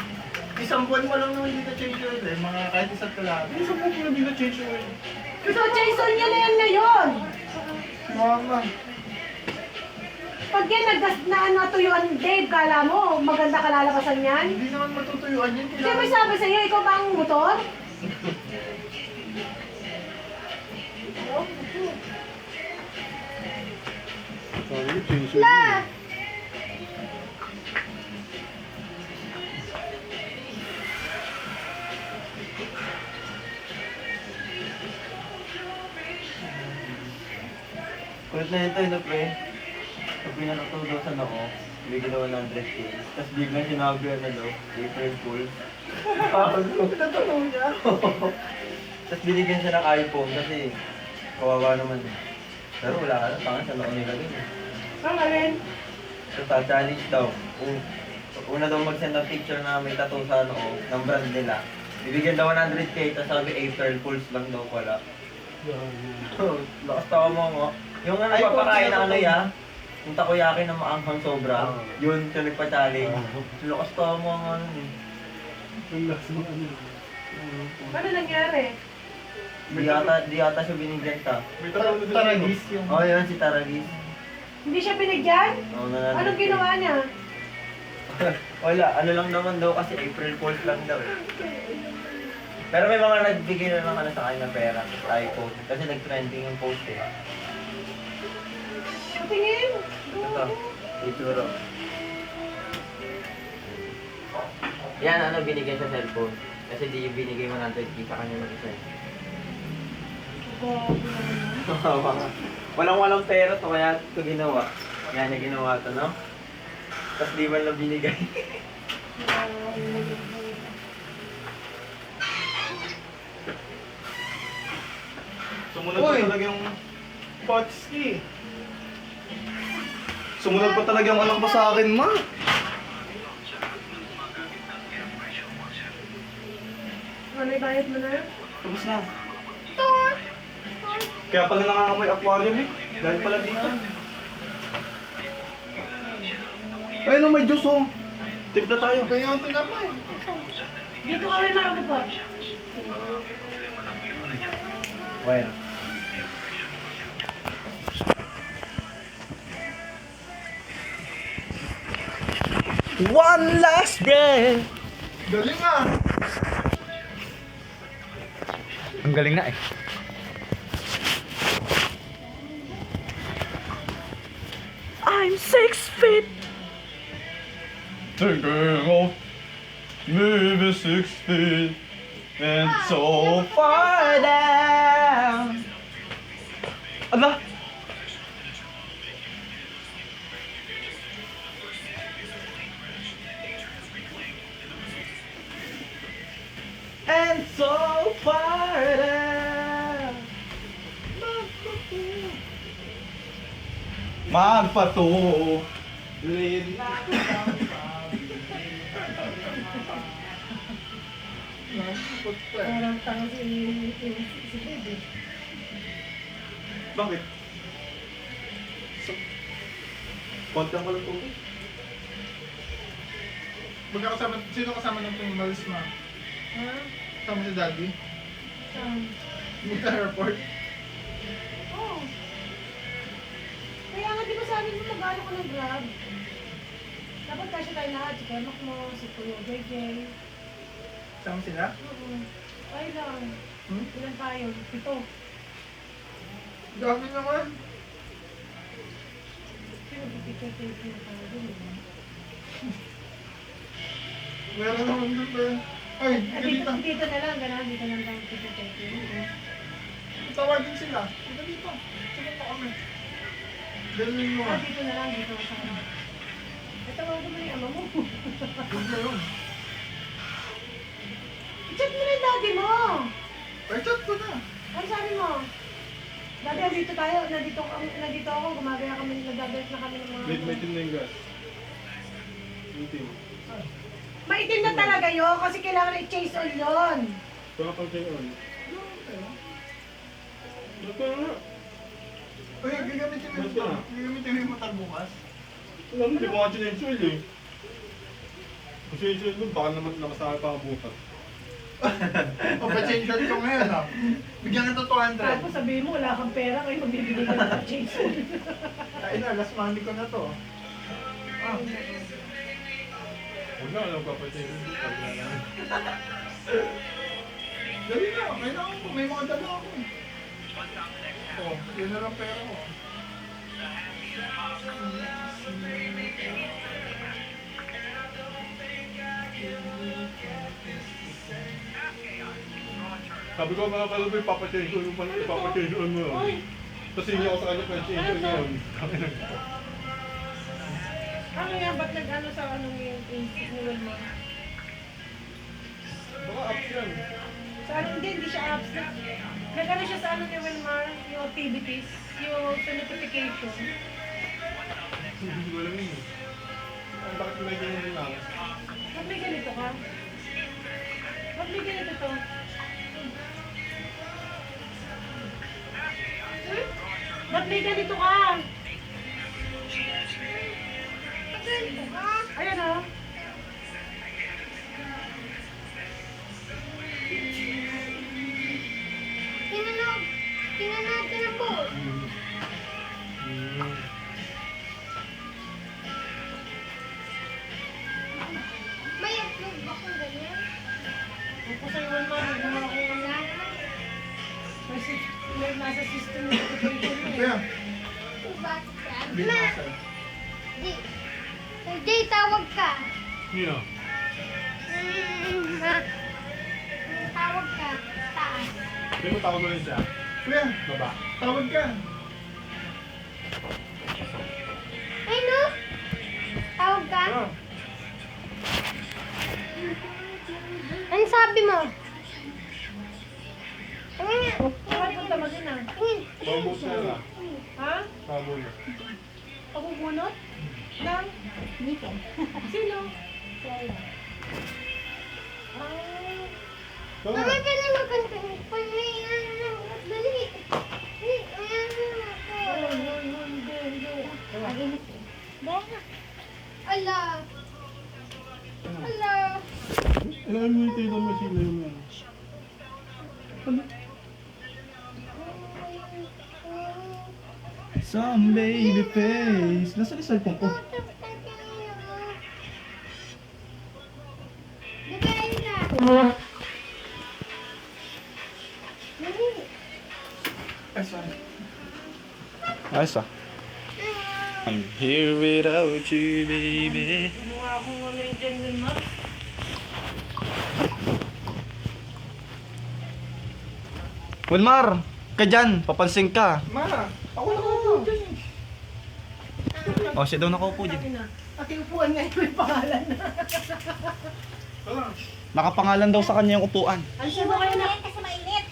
Isang buwan pa lang naman hindi na-change oil eh. Mga kahit isa't kalahati. Isang mo pala hindi change oil. Ipa-chase on niya na yan ngayon. Mama. Pag yan naggas na ano tuyuan, Dave, kala mo maganda kalalabasan yan? Hindi naman matutuyuan yun. Hindi may sabi sa'yo, ikaw ba ang motor? La! Kulit na ito, ito pre. Pag pinanatudosan ako, bigyan ako ng 100K. Tapos biglang sinabi na daw, April Fool. Totoo niya. Tapos binigyan siya ng iPhone kasi kawawa naman eh. Pero wala ka na, pangan saan ako nilagay eh. Ang alin? So, challenge daw. Una daw mag-send ng picture na may tattoo sa ano, ng brand nila. Bibigyan daw 100K, tapos sabi April Fools lang daw pala. Lakas tawa mo nga. Yung ano, iPhone papakain sila na ano to. ya, yung takoyaki na maanghang sobra, yun siya nagpa-challenge. Lakas tawa mo nga ano eh. Ano nangyari? Di yata siya binigyan ta. May taragis yung... Oh, yun si Taragis. Hindi siya binigyan? Oh, nananag. Anong ginawa niya? Wala, ano lang naman daw kasi April Fools lang daw eh. Pero may mga nagbigay na lang ano sa kanya ng pera, iPhone. Kasi nag-trending yung post eh. Patingin. Ito, ituro. Yan, ano, binigyan sa cellphone. Kasi di binigay 100K sa kanya mag-isa. Walang pera to, kaya ito ginawa. Yan yung ginawa to, no? Tapos di man lang binigay. Sumunod Uy! pa talaga yung... Potski. Sumunod pa talaga yung anak mo sa akin, ma. Ano, ibayad mo na? Tapos na. Kaya pala nangangamoy aquarium eh. Dahil pala dito. Ayun, may juice oh. Tip na tayo. Kaya yung tinapay. Dito kami makapapot. Well. One last breath. Galing ah. Ang galing na eh. I'm 6 feet. Thinking of maybe 6 feet and so far down. Ala! And so far down. Magpatuloy na Parang tanga si Dave. Bakit? Konti ang walang tubig. Magkakasama, sino kasama ng tumalis ma? Ha? Kasama si daddy? Saan? Hindi sa airport. Oh. Kaya nga di Inaano ko ng Grab. Dapat kasi tayo lahat. Si Kemak mo, si Kuya JJ. Sama sila? Oo. Ay lang. Hmm? Ilan tayo? 7. Dami naman. Sino pipicture-picture na tayo dun? Meron naman doon pa. Ay, Dito, dito. dito na lang, gano'n. Dito lang tayo pipicture. Tawagin sila. Dito dito. Sige po kami. Galing mo ah. Dito na lang, dito sa kanila. Ito, wag mo na yung ama mo. Huwag na yun. I-chat mo na yung daddy mo. Ay, chat ko na. Ano sabi mo? Dati, nandito tayo, nandito ako, gumagaya kami, nagdadayos na kami ng mga... Maitim na yung gas. Maitim. Maitim na talaga yun, kasi kailangan i-chase all yun. Wala pang kayo on. Ba't ka nga? Uy, gagamitin mo yung Basta. motor. Gagamitin mo yung motor bukas. Alam mo, di ba ka chinensual eh. Kung chinensual mo, baka naman nakasakay pa ang bukas. O, pa-change ko ngayon ah. Bigyan ka to 200. Tapos sabihin mo, wala kang pera, kayo magbibigay ka ng chase all. Ay na, last money ko na to. Ah, Huwag na, alam ka pa chinensual. Pag na lang. dali na. Kailangan ko. May mga dala ako eh. Oh, yun na lang pera ko. Sabi ko mga kalabay, papachinensual mo pala, papachinensual mo. Tapos hindi ako sa kanya pa chinensual ngayon. Ano yan, ba't nag-ano sa anong yung instinct ni Wilma? Baka apps yan. Sa ano, hindi siya apps. Nag-ano siya sa ano ni Wilmar, yung activities, yung sa notification. Hindi ko alam yun eh. Bakit may ganyan din ako? Ba't may ganito ka? Ba't may ganito to? Ba't may ganito ka? Ba't ganito ka? Ayan o. Tingnan natin ang boat. May upload ba kung ganyan? Ako sa Wilmar, nagawa ko ng Wala naman. may nasa system yung notification mo Kaya, eh. Bakit yan? hindi na ako. Di. Jay, tawag ka. Nino? Ma. Tawag ka. Taas. Hindi mo tawag ulit siya. Kuya, Baba. tawag ka. Ay, no? Tawag ka? Ah, Ano sabi mo? Saan punta mo din ah? mabot na lang. Ha? Mabot na. Pagbumunot? Ng? Sino? Ah. Tama. Mama, pwede magkanta. Pwede ano. Dali. Ala. Ala. Alam mo yung tailor machine na yun. Some baby face. Nasaan yung cellphone ko? Nagayin na. Ay, sorry. Ayos ah. I'm here without you, baby. Ano nga akong ano yung dyan Wilmar? Wilmar, ka dyan. Papansin ka. Ma, ako na ako dyan eh. O, siya daw nakaupo dyan. Sabi na. Ating upuan ngayon may pangalan na. Nakapangalan daw sa kanya yung upuan. Ano ba kayo na? Kasi mainit.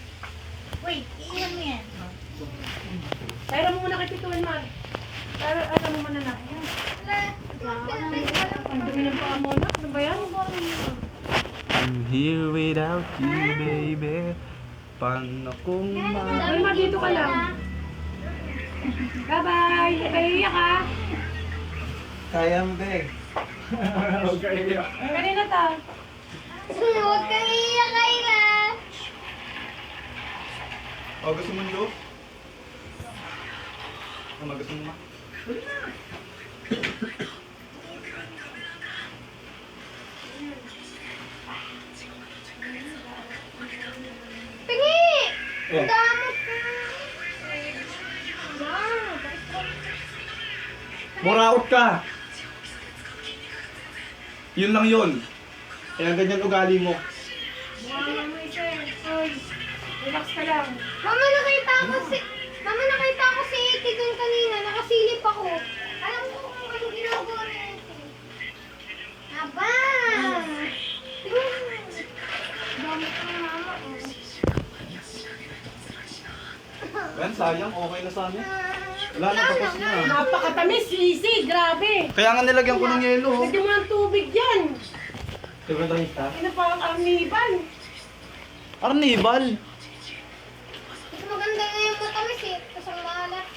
Wait, iiwan mo yan. Tara mo muna kay Tito Wilmar. Tara, ano mo muna na. Ang dumi ng paa mo na. Ano ba yan? I'm here without you, baby. Paano kung Wilmar, dito ka lang. Bye-bye! Kaya ka! Kaya mo, Dek. Huwag ka iiyak. Kanina ta. Huwag kang iiyak, Kayla. O, gusto mo yung loaf? Ano, gusto mo ma? Pingi! Oh. Damot ka. Muraot ka! Yun lang yun. Kaya ganyan ugali mo. Mama mo isa. Oy, relax ka lang. Mama, nakita ko si Ate doon kanina. Nakasilip ako. Alam ko kung anong ginagawa ni Ate. Aba! Damot ka, Mama. Ben, sayang. Okay na sana. Wala na, tapos na. Napakatamis, sisi. Grabe. Kaya nga nilagyan ko ng yelo. Lagyan mo ng tubig yan. Sobrang tamis ka? Ano pa ang arniban? Arnibal. Mas maganda na yung matamis eh. Tapos ang maalat.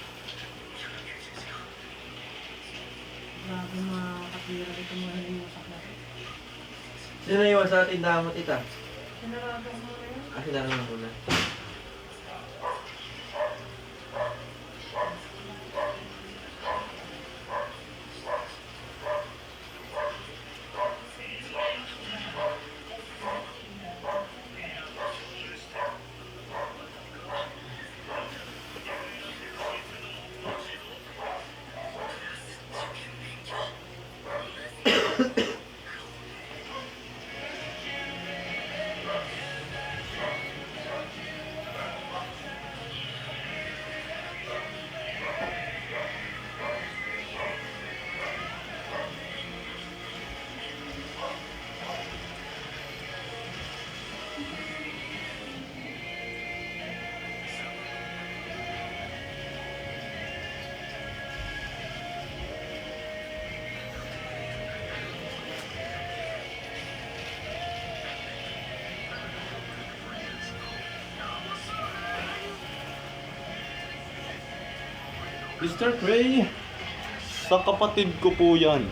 Grabe mga katira. Ito mo rin yung masakit. Sino na iwan sa ating damot ita? Sinaragan mo na yun. Kasi lang naman muna. Mr. Cray, sa kapatid ko po yan.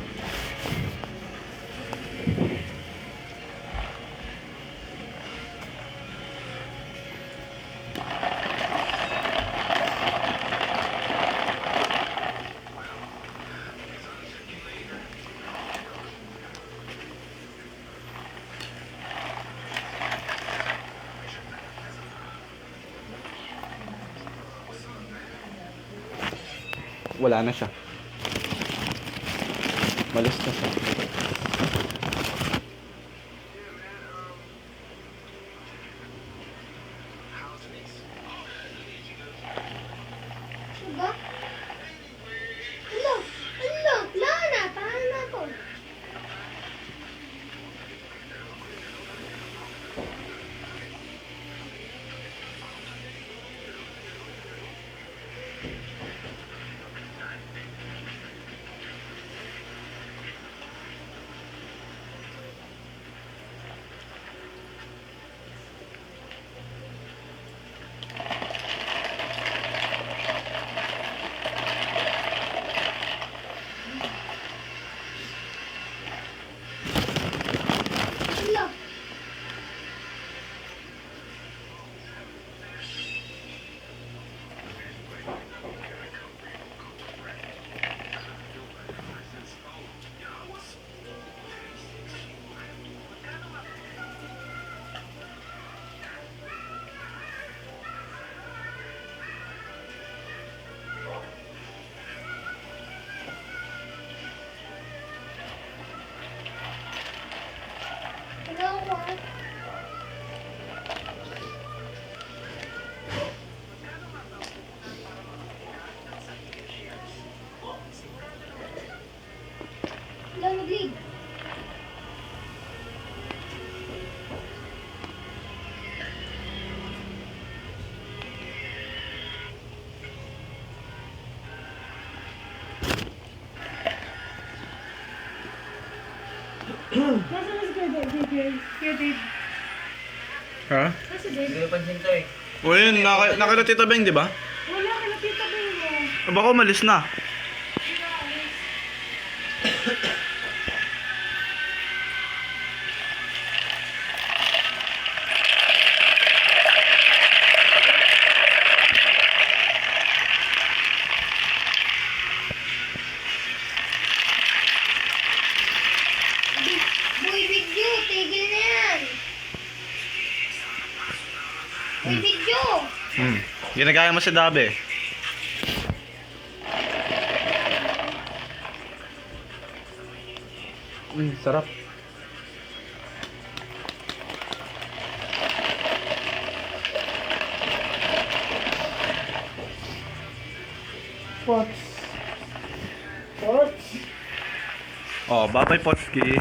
Wala na siya. Malis na siya. Diba? Hello! Hello! Lana! Paano na ako? Hello! Hello, Juan. Hello, nag-lead. Nasaan na si Kuya Dave? Kuya Dave? Ha? Nasaan si Dave? Hindi ko pansin to eh. O yun, nakita Tita Beng, di ba? Wala, kinakita ba yun mo? Baka umalis na. Ginagaya mo si Dabe. Sarap. Pots. Pots. Oh, babay Potski.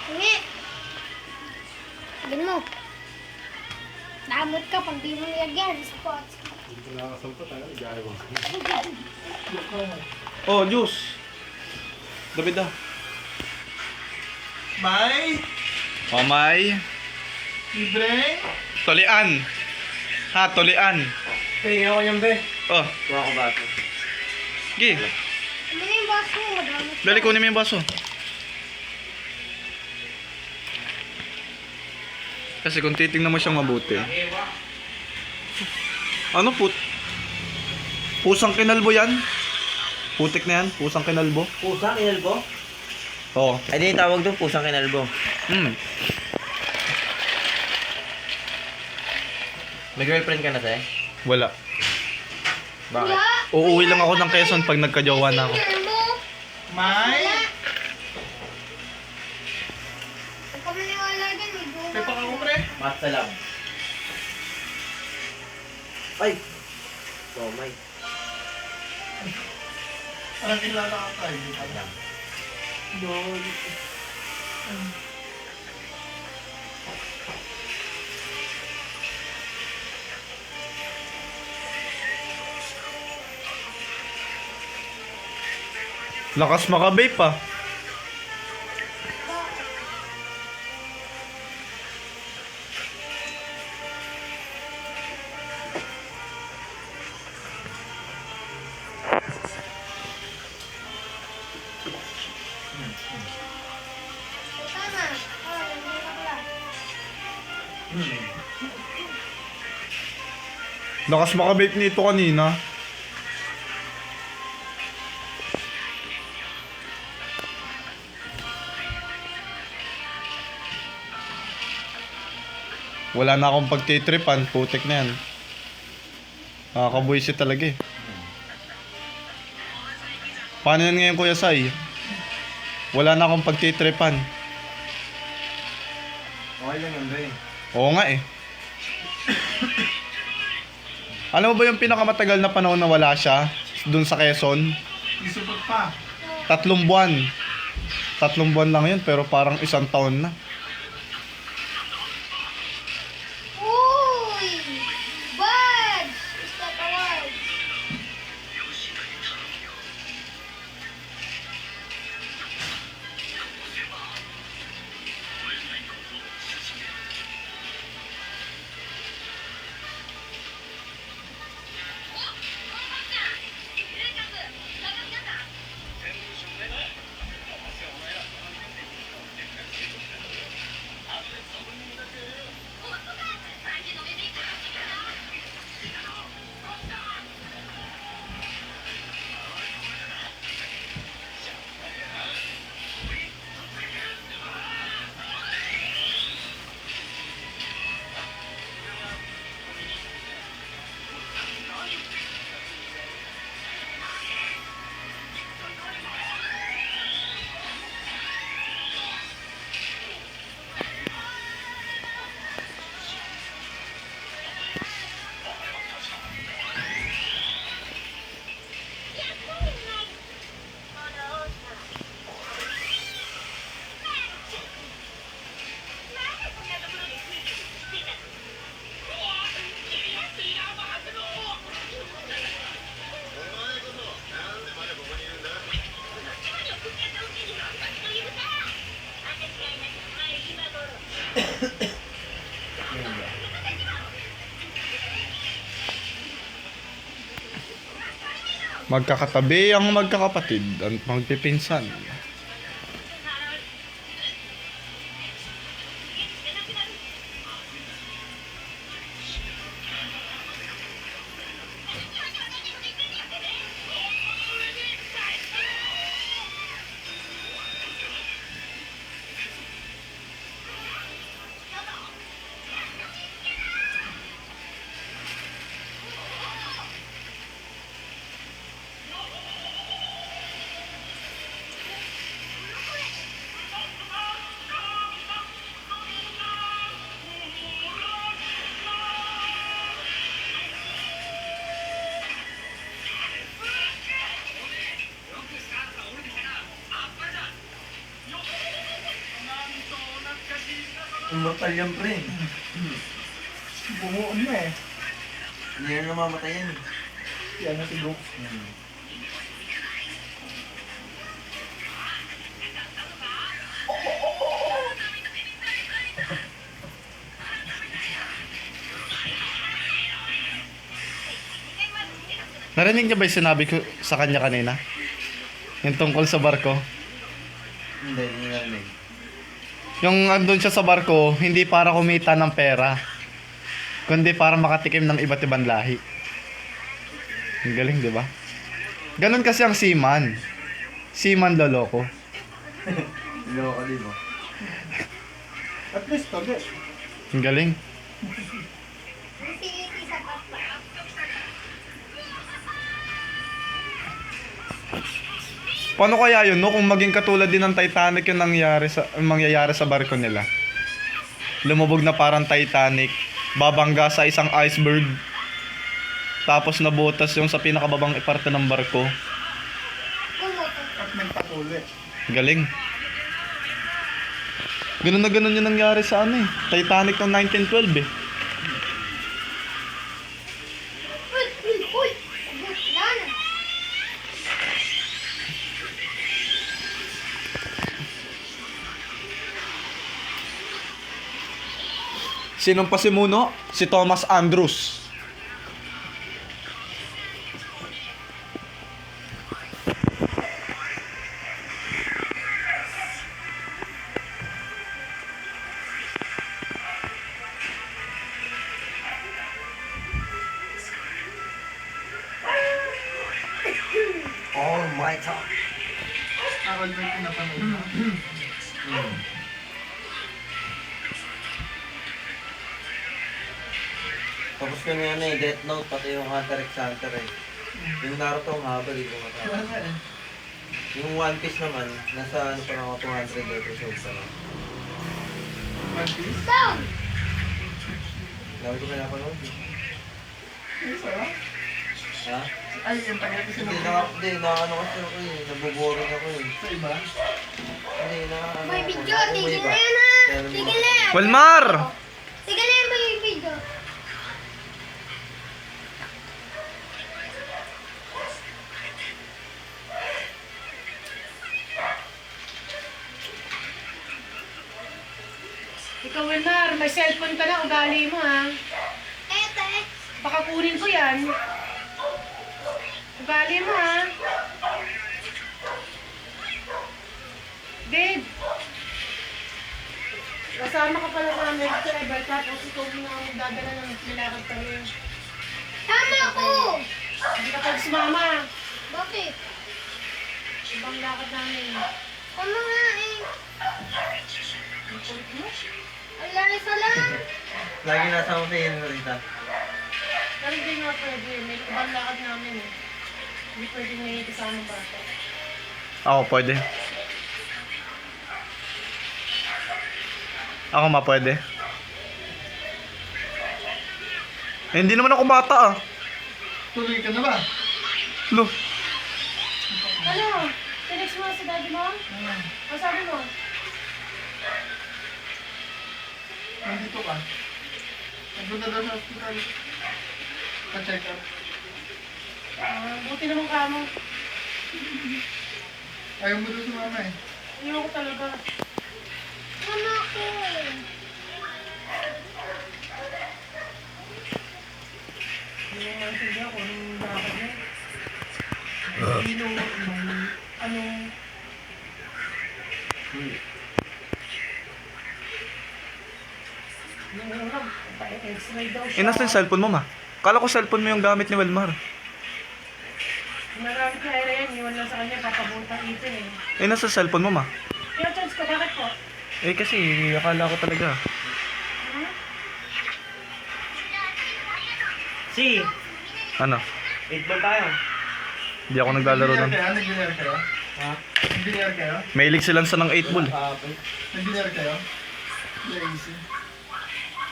Hindi. Sabihin mo. Naamot ka pag di mo nilagyan sa pots. Oh, juice. David daw. May Oh, may libre. tulian. Ha, tulian. Tingnan ko yung be. Oh, Kuha ko ba ito? gi. Ano na yung baso mo? Madamot ka. Dali, kunin mo yung baso. Kasi kung titingnan mo siyang mabuti. Ano pusang kinalbo yan? Putik na yan, pusang kinalbo. Pusang kinalbo? Oo. Ay, di yung tawag doon, pusang kinalbo. May girlfriend ka na, te? Wala. Bakit? Wala. Uuwi lang ako ng Quezon pag nagka-jowa na ako. Picture mo. May. Wala. Huwag ka maniwala dyan. May bunga. Pepa ka ko pre. Mat sa lab. Ay! Oh, may. Parang kilala ka tayo. Lol. Lakas maka-vape pa. Tama. Oh, hindi ka pala. Lakas maka-vape nito kanina. Wala na akong pagtitripan, putik na yan. Nakakabuisit talaga eh. Paano yan ngayon, Kuya Sai? Wala na akong pagtitripan. Okay lang yun be. Oo nga eh. Alam mo ba yung pinakamatagal na panahon na wala siya? Dun sa Quezon? Isupot pa. 3 buwan. 3 buwan lang yun, pero parang 1 taon na. Uy! Buds! Is that a word? Magkakatabi ang magkakapatid at magpipinsan. Immortal yan, pre. Bumuon na eh. Hindi na namamatay yan. Yan na si Brooks. Narinig niya ba yung sinabi ko sa kanya kanina? Yung tungkol sa barko? Hindi narinig. Yung andun siya sa barko, hindi para kumita ng pera, kundi para makatikim ng iba't ibang lahi. Ang galing, di ba? Ganun kasi ang seaman. Seaman loloko. Loko, di ba? At least, toge. Ang galing. Uti-uti sa papa. Paano kaya yun, no? Kung maging katulad din ng Titanic yung mangyayari sa barko nila. Lumubog na parang Titanic, babangga sa isang iceberg, tapos nabutas yung sa pinakababang parte ng barko. At nagpatuli. Galing. Ganun na ganun yung nangyari sa ano eh. Titanic noong 1912 eh. Uy! Uy! Uy! Lan! Sinong pasimuno? Si Thomas Andrews. Oh my God. Ako ba yung pinapanood mo? Tapos ko na yan eh, Death Note, pati yung Hunter x Hunter eh. Yung Naruto ang haba, di ko matapos. Wala nga eh. Yung One Piece naman, nasa ano pa lang ako, 200 episodes na lang. One Piece? Down! Dami ko pinapanood eh. Isa lang? Ha? Ay, yung tagal kasi Hindi, na ano kasi ako eh, nabuboring ako eh. sa iba. Hindi, na ano. May video! ano, Tigil iba. na yan ha! Kaya naman- Tigil na yan! Wilmar! Tigil na yan ba yung video? Ikaw, Wilmar, may cellphone ka na, ugali mo ha. Ete! Baka kunin ko yan. Ugali mo ha. Babe. Kasama ka pala sa amin sa Ever, tapos ikaw na ang dadala ng nilakad kami. Tama ko! Hindi ka pag sumama. Bakit? Ibang lakad namin. Tama nga eh. Ang kulit mo. Allah, isa lang. Lagi nasa ako sa iyo, Rita. Pero hindi nga pwede. May ibang lakad namin eh. Hindi pwede may kasama bata. Ako pwede. Ako pwede. Eh, hindi naman ako bata ah. Tuloy ka na ba? Lo, Ano? Tinext mo si daddy mo? Ang sabi mo? Nandito ka. Nagpunta daw sa hospital. Pa-check up. Buti naman ka mo. Ayaw mo daw sumama eh. Ayoko talaga. Tama ko. Hindi mo maintindihan kung anong lakad mo. Nung una, pa-x-ray daw siya. Eh, nasa yung cellphone mo, ma? Kala ko cellphone mo yung gamit ni Wilmar. Marami kaya yan, iwan lang sa kanya, papabutang ipin eh. Eh, nasa cellphone mo, ma? Pina-charge ko, bakit po? Eh, kasi akala ko talaga. Si, Ano? 8 ball tayo. Hindi ako naglalaro nun. Nag-dinner kayo? Ha? Nag-dinner kayo? Mahilig sila sa ng 8 ball. Nag-dinner kayo? Lazy.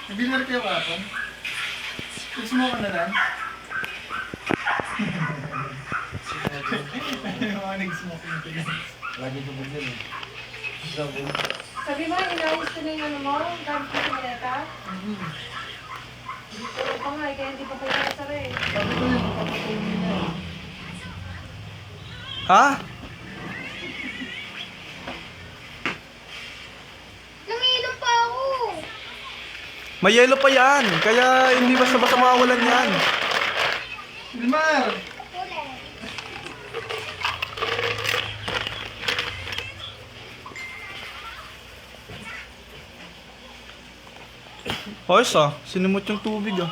Nag-dinner kayo kapon? Nag-smoke ka na lang? Mga nag-smoke na sila. Lagi tubog yun eh. Sabi mo, inayos ko na yung ano mo, gamit mo sa maleta? Dito pa nga eh, kaya hindi pa po nasara eh. Sabi ko yun, kapatulong na eh. Ha? Nangilong pa ako. May yellow pa yan. Kaya hindi basta-basta mawawalan yan. Wilmar! Kulay. Ayos ah. Sinimot yung tubig ah.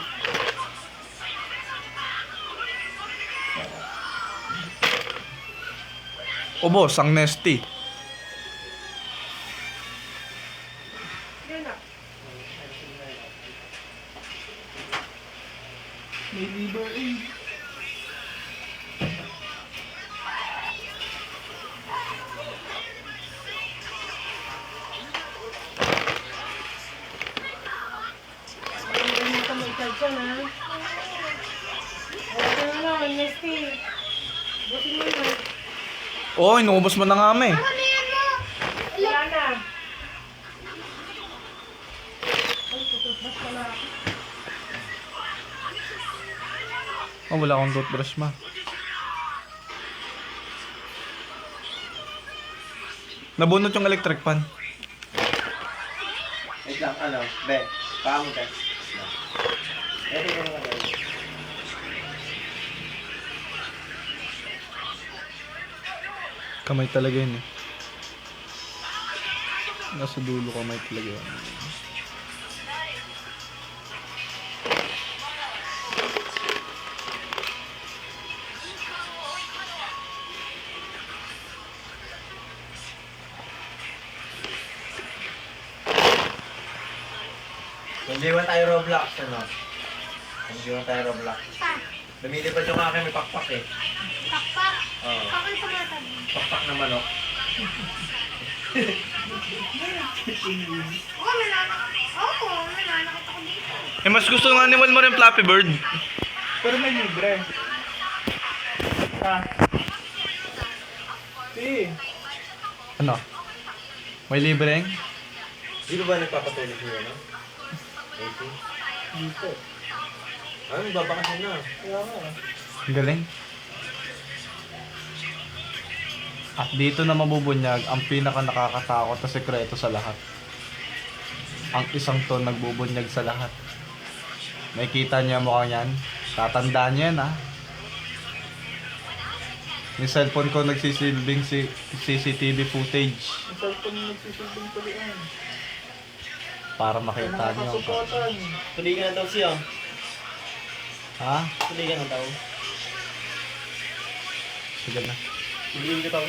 O boss, ang nesty. Yun na. May liver eh. Hindi ka may charge yan ha. Okay na naman, Nesty. Busin mo na. Oh, inubos mo na nga eh. Ano yan mo? Wala na. Ay, tututbas pala. Oh, wala akong toothbrush ma. Nabunot yung electric pan. Wait lang, ano? Be, paa mo tayo. Ito ko naman tayo. Kamay talaga yun eh. Nasa dulo kamay talaga yun. Nag-iwan tayo Roblox, ano? Nag-iwan tayo Roblox. Pa. Lumilipad yung aking may pakpak eh. Pakpak. Oo. Pakpak sa mata. Pakpak na manok. Oo, nananakit ako dito. Eh, mas gusto nga ni Wilmar yung Flappy Bird. Pero may libre. Ha? Si. Ano? May libreng? Dito ba nagpapatuloy niyo, ano? Dito. Ano, nagbabakasyon na. Kaya nga. Ang galing. At dito na mabubunyag ang pinaka nakakatakot na sekreto sa lahat. Ang isang to nagbubunyag sa lahat. Nakikita niyo ang mukha niyan? Tatandaan niyo yan ha. Yung cellphone ko nagsisilbing CCTV footage Ang cellphone yung nagsisilbing tuloy. para makita niyo ang Nakakasupotan. Tuloy ka na daw siya. ha? Tuloy ka na daw. Sige na. Tuloy ka daw.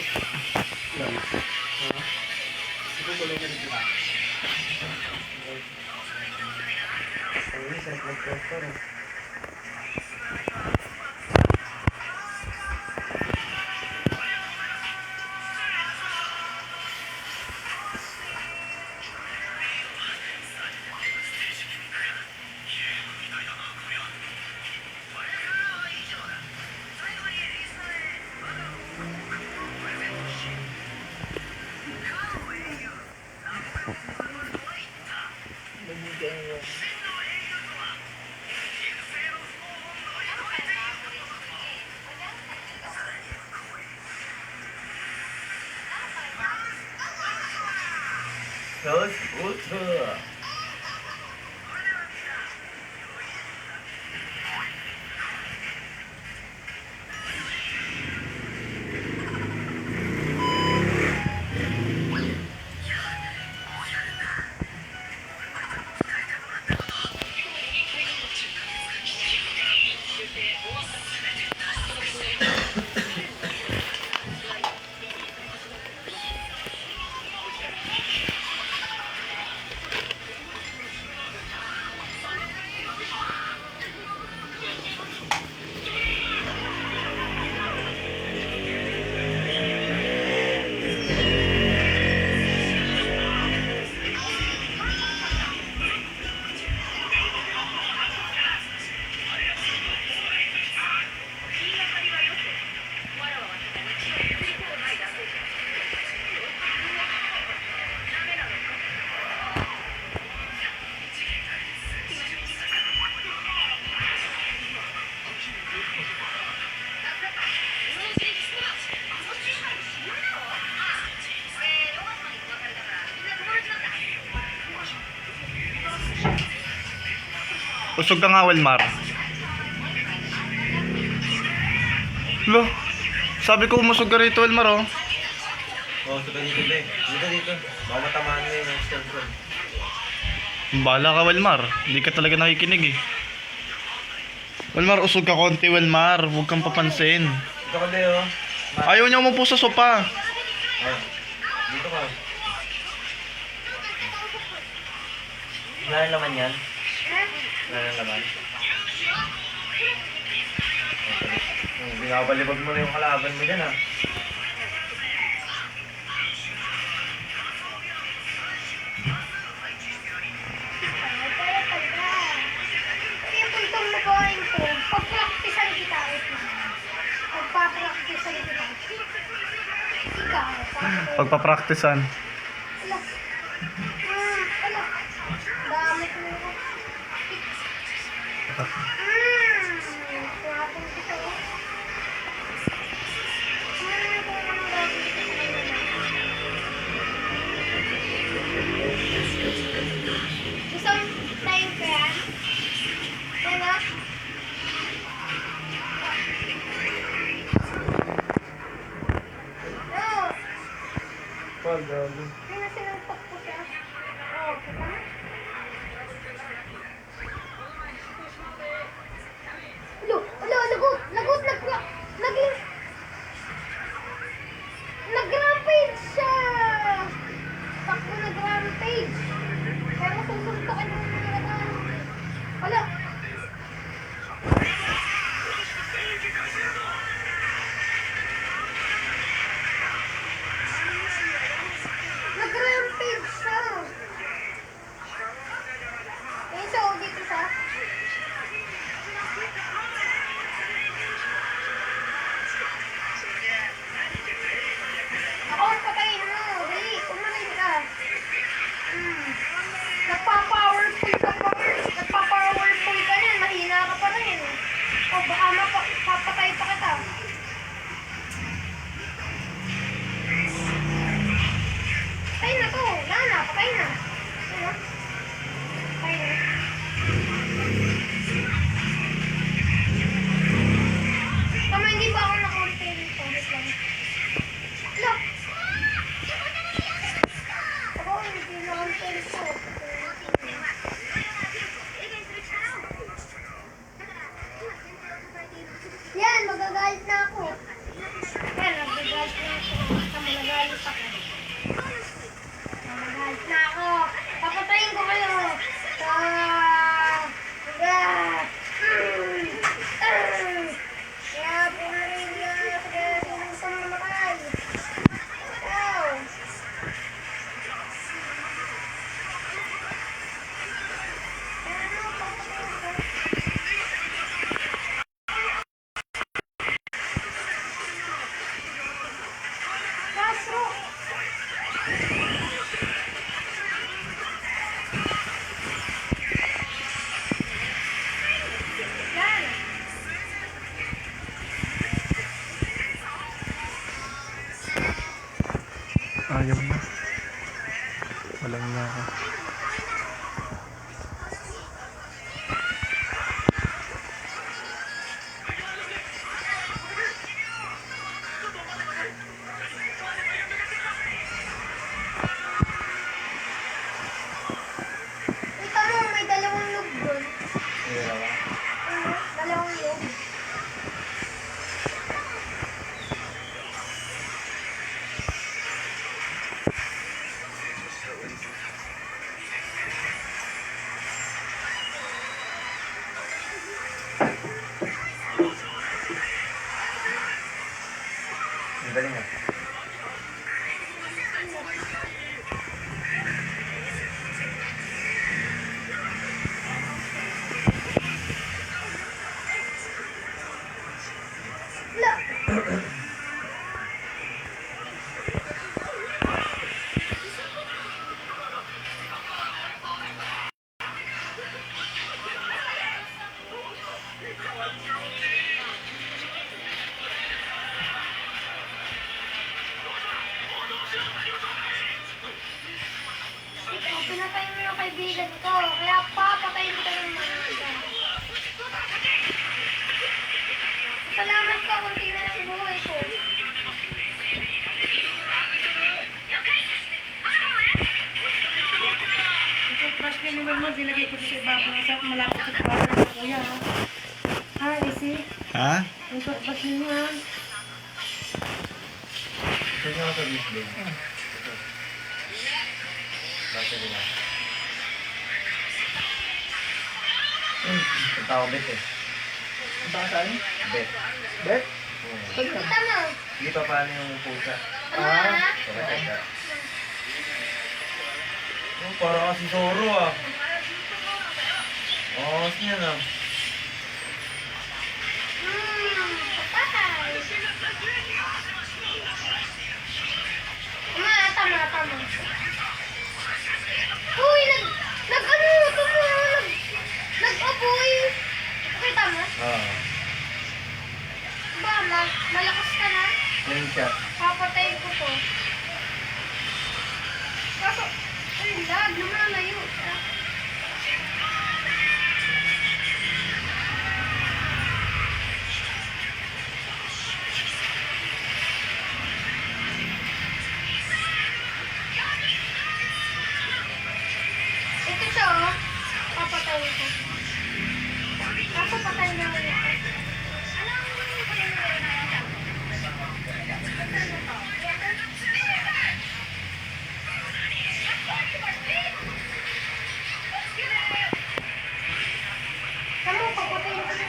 Dos, ultra. Usog ka nga, Wilmar. Lo, sabi ko umusog ka rito, Wilmar, oh. Oo, so dito, be. Dito. Baka matamaan mo yung cellphone. Bahala ka, Wilmar. Hindi ka talaga nakikinig, eh. Wilmar, usog ka konti, Wilmar. Huwag kang papansin. Dito ka, be, oh. Ayaw niya umupo sa sopa. Oh, dito ka. Wala na laman yan? Wala na laman? Binabalibag mo na yung kalaban mo dyan, ah. Yung puntong nagawain ko, pag-practicean kita. Pagpa-practicean kita. Ikaw, Pagpapraktisan. Ala. Ala. Dami ko na. Kuhapon kita, oh. Kung anong gagawin ko sa kanila. Gusto mo tayo pa yan? Diba? No! Pag, gago. Ay, nasinampak ko siya. Oo, kita na. Lagot, naging... Nag-rampage siya! Takbo nag-rampage. Pero susuntokin mo na na. Wala. Nag-rampage siya. Ayun siya, oh, dito siya. Ako, patayin mo. Dali, umanin ka. Nagpa-powerful ka pa. Nagpa-powerful ka na. Mahina ka pa rin. O, baka mapapatay pa kita. Patay na to. Wala na, patay na. Ano? Patay na. Tama, hindi pa ako naka-repair nito. Wait lang. Look! Ako, hindi naka-repair ito. Yan, magagalit na ako. Yan, magagalit na ako. Basta magagalit ako. Magagalit na ako. Papatayin ko kayo. Kaya pumarin na. Kaya sinong pamamatay. Ikaw. Ano, papatayin ko. Castro! Yan! Ayaw na. Walang na ako. Kita mo, may dalawang loob doon. Dalawa. Dalawang loob. Ang galing, ah. Wala. Pinatay mo yung kaibigan ko, kaya papatayin kita ng mga akin yung Wilmar, nilagay ko sa ibabaw sa malapit sa kwarto ng kuya. Ha, isi? Ha? Yung shortbus ninyo ha. Saan nga sa display? Basta din ako. Ang tao bet eh. Ang saan? Bet. Bet? Oo. Tama. Hindi pa paano yung pusa. Ah, Teka. Oh, para kasi Zoro ah. Oh, yan ah. Patay. Tama. Uy, nag-apoy. Okay, tama. Ah. Ba, malakas ka na. Screenshot. Papatayin ko to. Kaso, ay, lag, lumalayo. Ito siya, oh. Papatayin ko. Kaso patayin na rin ako. Kamu, papatayin ko na.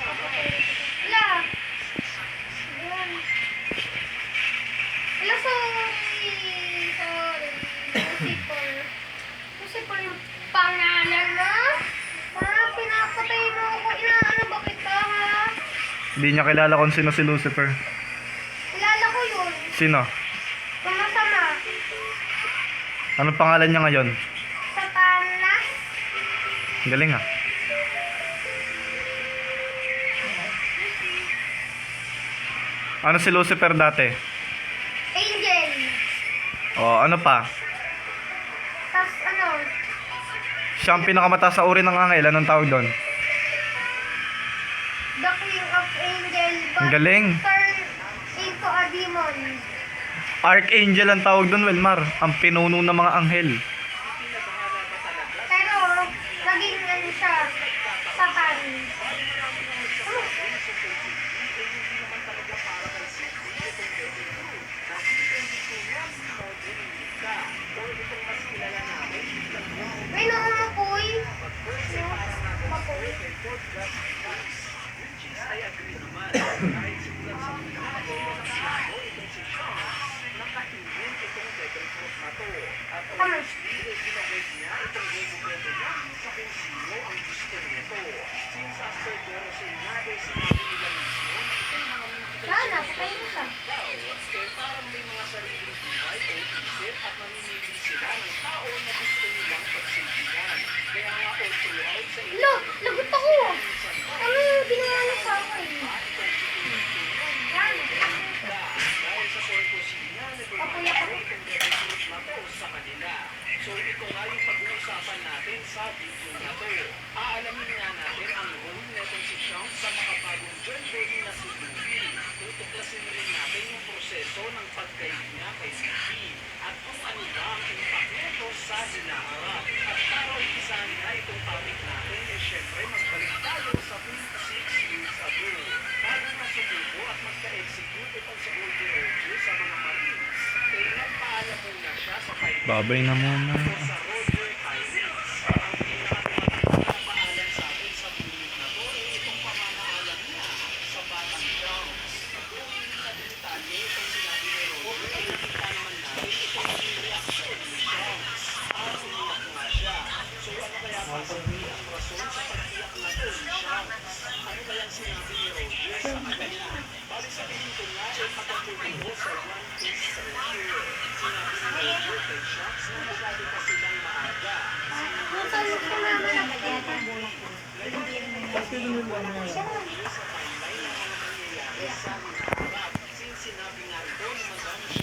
Papatayin ko. Wala. Ayan. Wala, sorry. Lucifer yung pangalan mo? Parang pinapatay mo ako. Inaano ba kita, ha? Hindi niya kilala kung sino si Lucifer. Kilala ko yun. Sino? Kung masama. Anong pangalan niya ngayon? Satanas. Galing ah. Ano si Lucifer dati? Angel. O, ano pa? Tas ano? Siya ang pinakamataas sa uri ng angel. Anong tawag doon? The King of Angel. Ang galing. Turn into a demon. Archangel ang tawag doon, Wilmar. Ang pinuno ng mga anghel. Pero, naging ano siya, Satan. May naumupoy. Mapoy. Tama. Sana, patayin mo siya. Lo, lagot ako. Ano yung ginawa niya sa akin? Yan. Papuyak ako. So ito nga yung pag-uusapan natin sa video na to. Aalamin nga natin ang role netong si Sean sa makapagong joint body na si Luffy. Tutuklasin rin natin yung proseso ng pagkaib niya kay Luffy at kung ano ba ang impact nito sa hinaharap. At para umpisahan nga itong topic natin, syempre magbalik tayo sa 26 years ago. Bago masubuko at magka-execute itong si Goldie Roger sa mga Marines, nagpaalam muna siya sa pilot Babay na muna. sa Roger Pirates. Ang pinakamatapaalam sa atin sa unit na to ay itong pamamaalam niya sa Batang Jones. Kung hindi na detalye itong sinabi ni Roger, ay nakita naman natin itong reaction ni Jones. Umiyak nga siya. So ano kaya possibly ang rason sa pag-iyak na to ni Jones? Ano kaya ang sinabi ni Roger sa kanya? Bali sabihin ko nga ay patutulong sa One Piece Treasure. Sinabi ni Roger kay Shanks na masyado pa silang maaga. Natulog ka naman ako.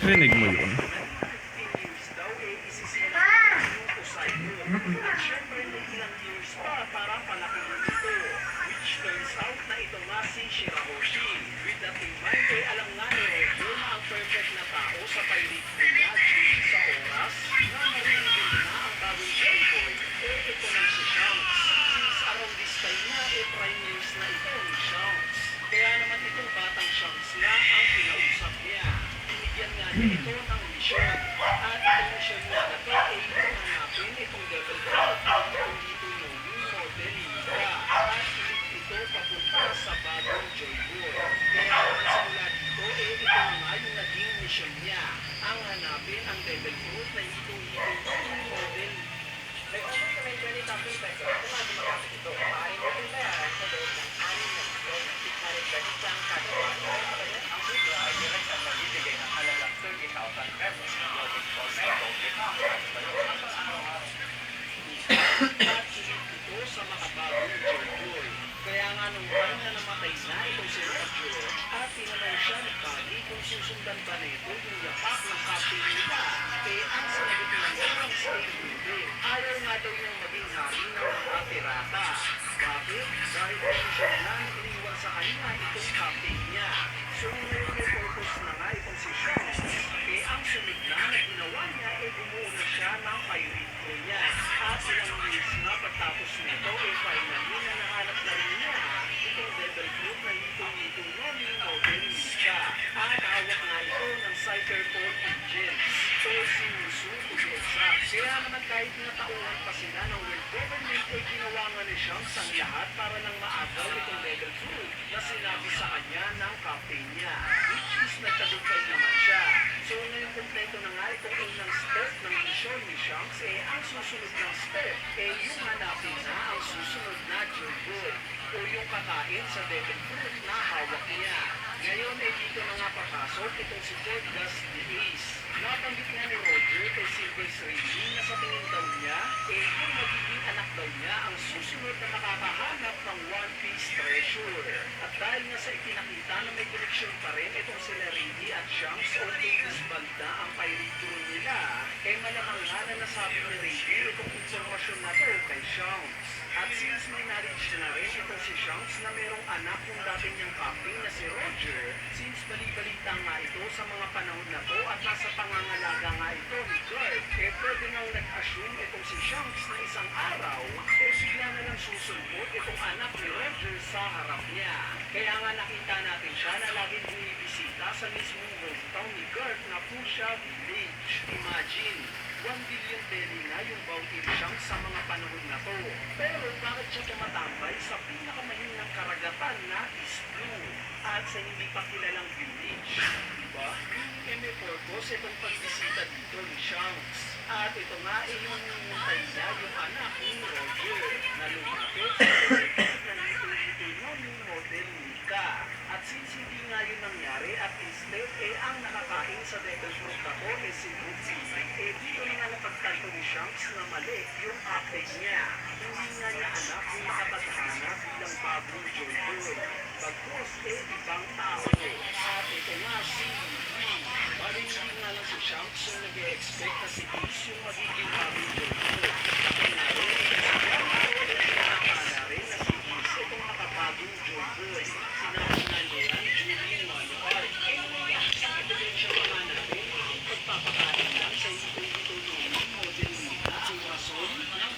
Rinig mo yun. Siyempre may ilang years pa para palakunin ito. Which turns out na ito nga si Shirahoshi. With that in mind, ay alam nga ni Roger na ang perfect na tao sa pirate crew niya due sa oras na maririnig na ang bagong Joy Boy. Shanks na ito ni Shanks. Kaya naman itong batang Shanks na ang kinausap niya. Binigyan nga niya ito ng misyon. At itong misyon niya na ito ay itong hanapin itong devil fruit na itong dito movie model Lika. At ito papunta sa bagong Joy Boy. Kaya naman simula dito ito nga yung naging misyon niya. Ang hanapin ang devil fruit na itong model. May offer ka may 20,000 pesos kung ano magamit ito. Maaaring mo itong bayaran sa loob ng 6 na ito. 600 pesos ang kada one. Ang sudo ay direct ang magbibigay ng halagang 30,000 pesos. Loading for metal, at ito sa makabagong Joy. Kaya nga nung time na namatay na itong si Roger at tinanong siya ni Buddy kung susundan ba nito yung yapak ng captain nila. Ang sinagot niya ang state hindi. Ayaw nga daw niyang maging hari ng mga pirata. Bakit? Dahil kung siya na iniwan sa kanya itong captain niya. So ngayon may purpose na nga itong si Shanks. Ang sunod na ginawa niya bumuo siya ng pirate crew niya. At ilang years na pagtapos nito finally na nahanap na rin niya itong devil fruit na itong Noni model Lika. At hawak nga ito ng Cyberport Agents. So sinusu to be exact. Kaya naman kahit natauhan pa sila ng world government ay ginawa nga ni Shanks ang lahat para lang maagaw itong devil fruit na sinabi sa kanya ng captain niya. Which is nagtagumpay naman siya. So ngayon kompleto na nga itong unang step ng mission ni Shanks ang susunod ng step yung hanapin na ang susunod na Joy o yung kakain sa devil fruit na hawak niya. Ngayon dito na nga papasok itong si Forgas the Ace. Natanggit nga ni Roger kay Silver Srailing na sa tingin daw niya yung magiging anak daw niya ang susunod na nakakahanap ng One Piece treasure. At dahil nga sa ipinakita na may connection pa rin itong sila Rady at Shanks o disbanda ang pirate crew nila, malamang nga na nasabi ni Rady itong informasyon na to kay Shanks. At since may knowledge na rin itong si Shanks na merong anak ng dati niyang captain na si Roger, since bali-balita nga ito sa mga panahon na to at nasa pangangalaga nga ito ni Garth, pwede nang nag-assume itong si Shanks na isang araw, bigla na lang susulpot itong anak ni Roger sa harap niya. Kaya nga nakita natin siya na laging bumibisita sa mismong hometown ni Garth na Pusha Village. Imagine, 1 billion belly na yung bounty ni Shanks sa mga panahon na to. Pero bakit siya tumatambay sa pinakamahinang karagatan na East Blue at sa hindi pa kilalang village? Diba? May purpose itong pagbisita dito ni Shanks. At ito nga yung mutay niya yung anak ni Roger na lumapit sa Noni model Lika. At since hindi nga yun nangyari at instead ang nakakain sa devil fruit na to si Lucy, dito na nga napagtanto ni Shanks na mali yung update niya. Hindi nga niya anak yung makapaghanap bilang bagong Joy Boy. Bagkos ibang tao. At ito nga si bali hindi nga lang si Shanks yung nag-e-expect na si Lucy yung magiging bagong Joy Boy. Ito nga rin, nakakala rin na si Lucy itong makapagong Joy Boy. Sinabi nga niya yan during one part. Sa ebidensya pa nga natin, pagpapakain lang sa ito ng model at yung rason ng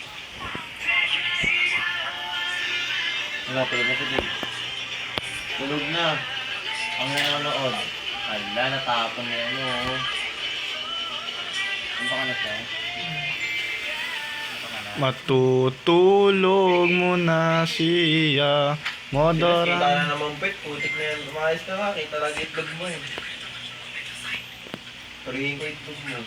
Wala, tulog na si Jim. Tulog na. Ang nanonood. Ala, natapon niya ano. Ang pangalan siya? Ang pangalan? Matutulog muna siya. Kita Modora. na naman bet, putik na yan. Lumayas ka nga, kita lang itlog mo eh. Parihin ko itlog mo.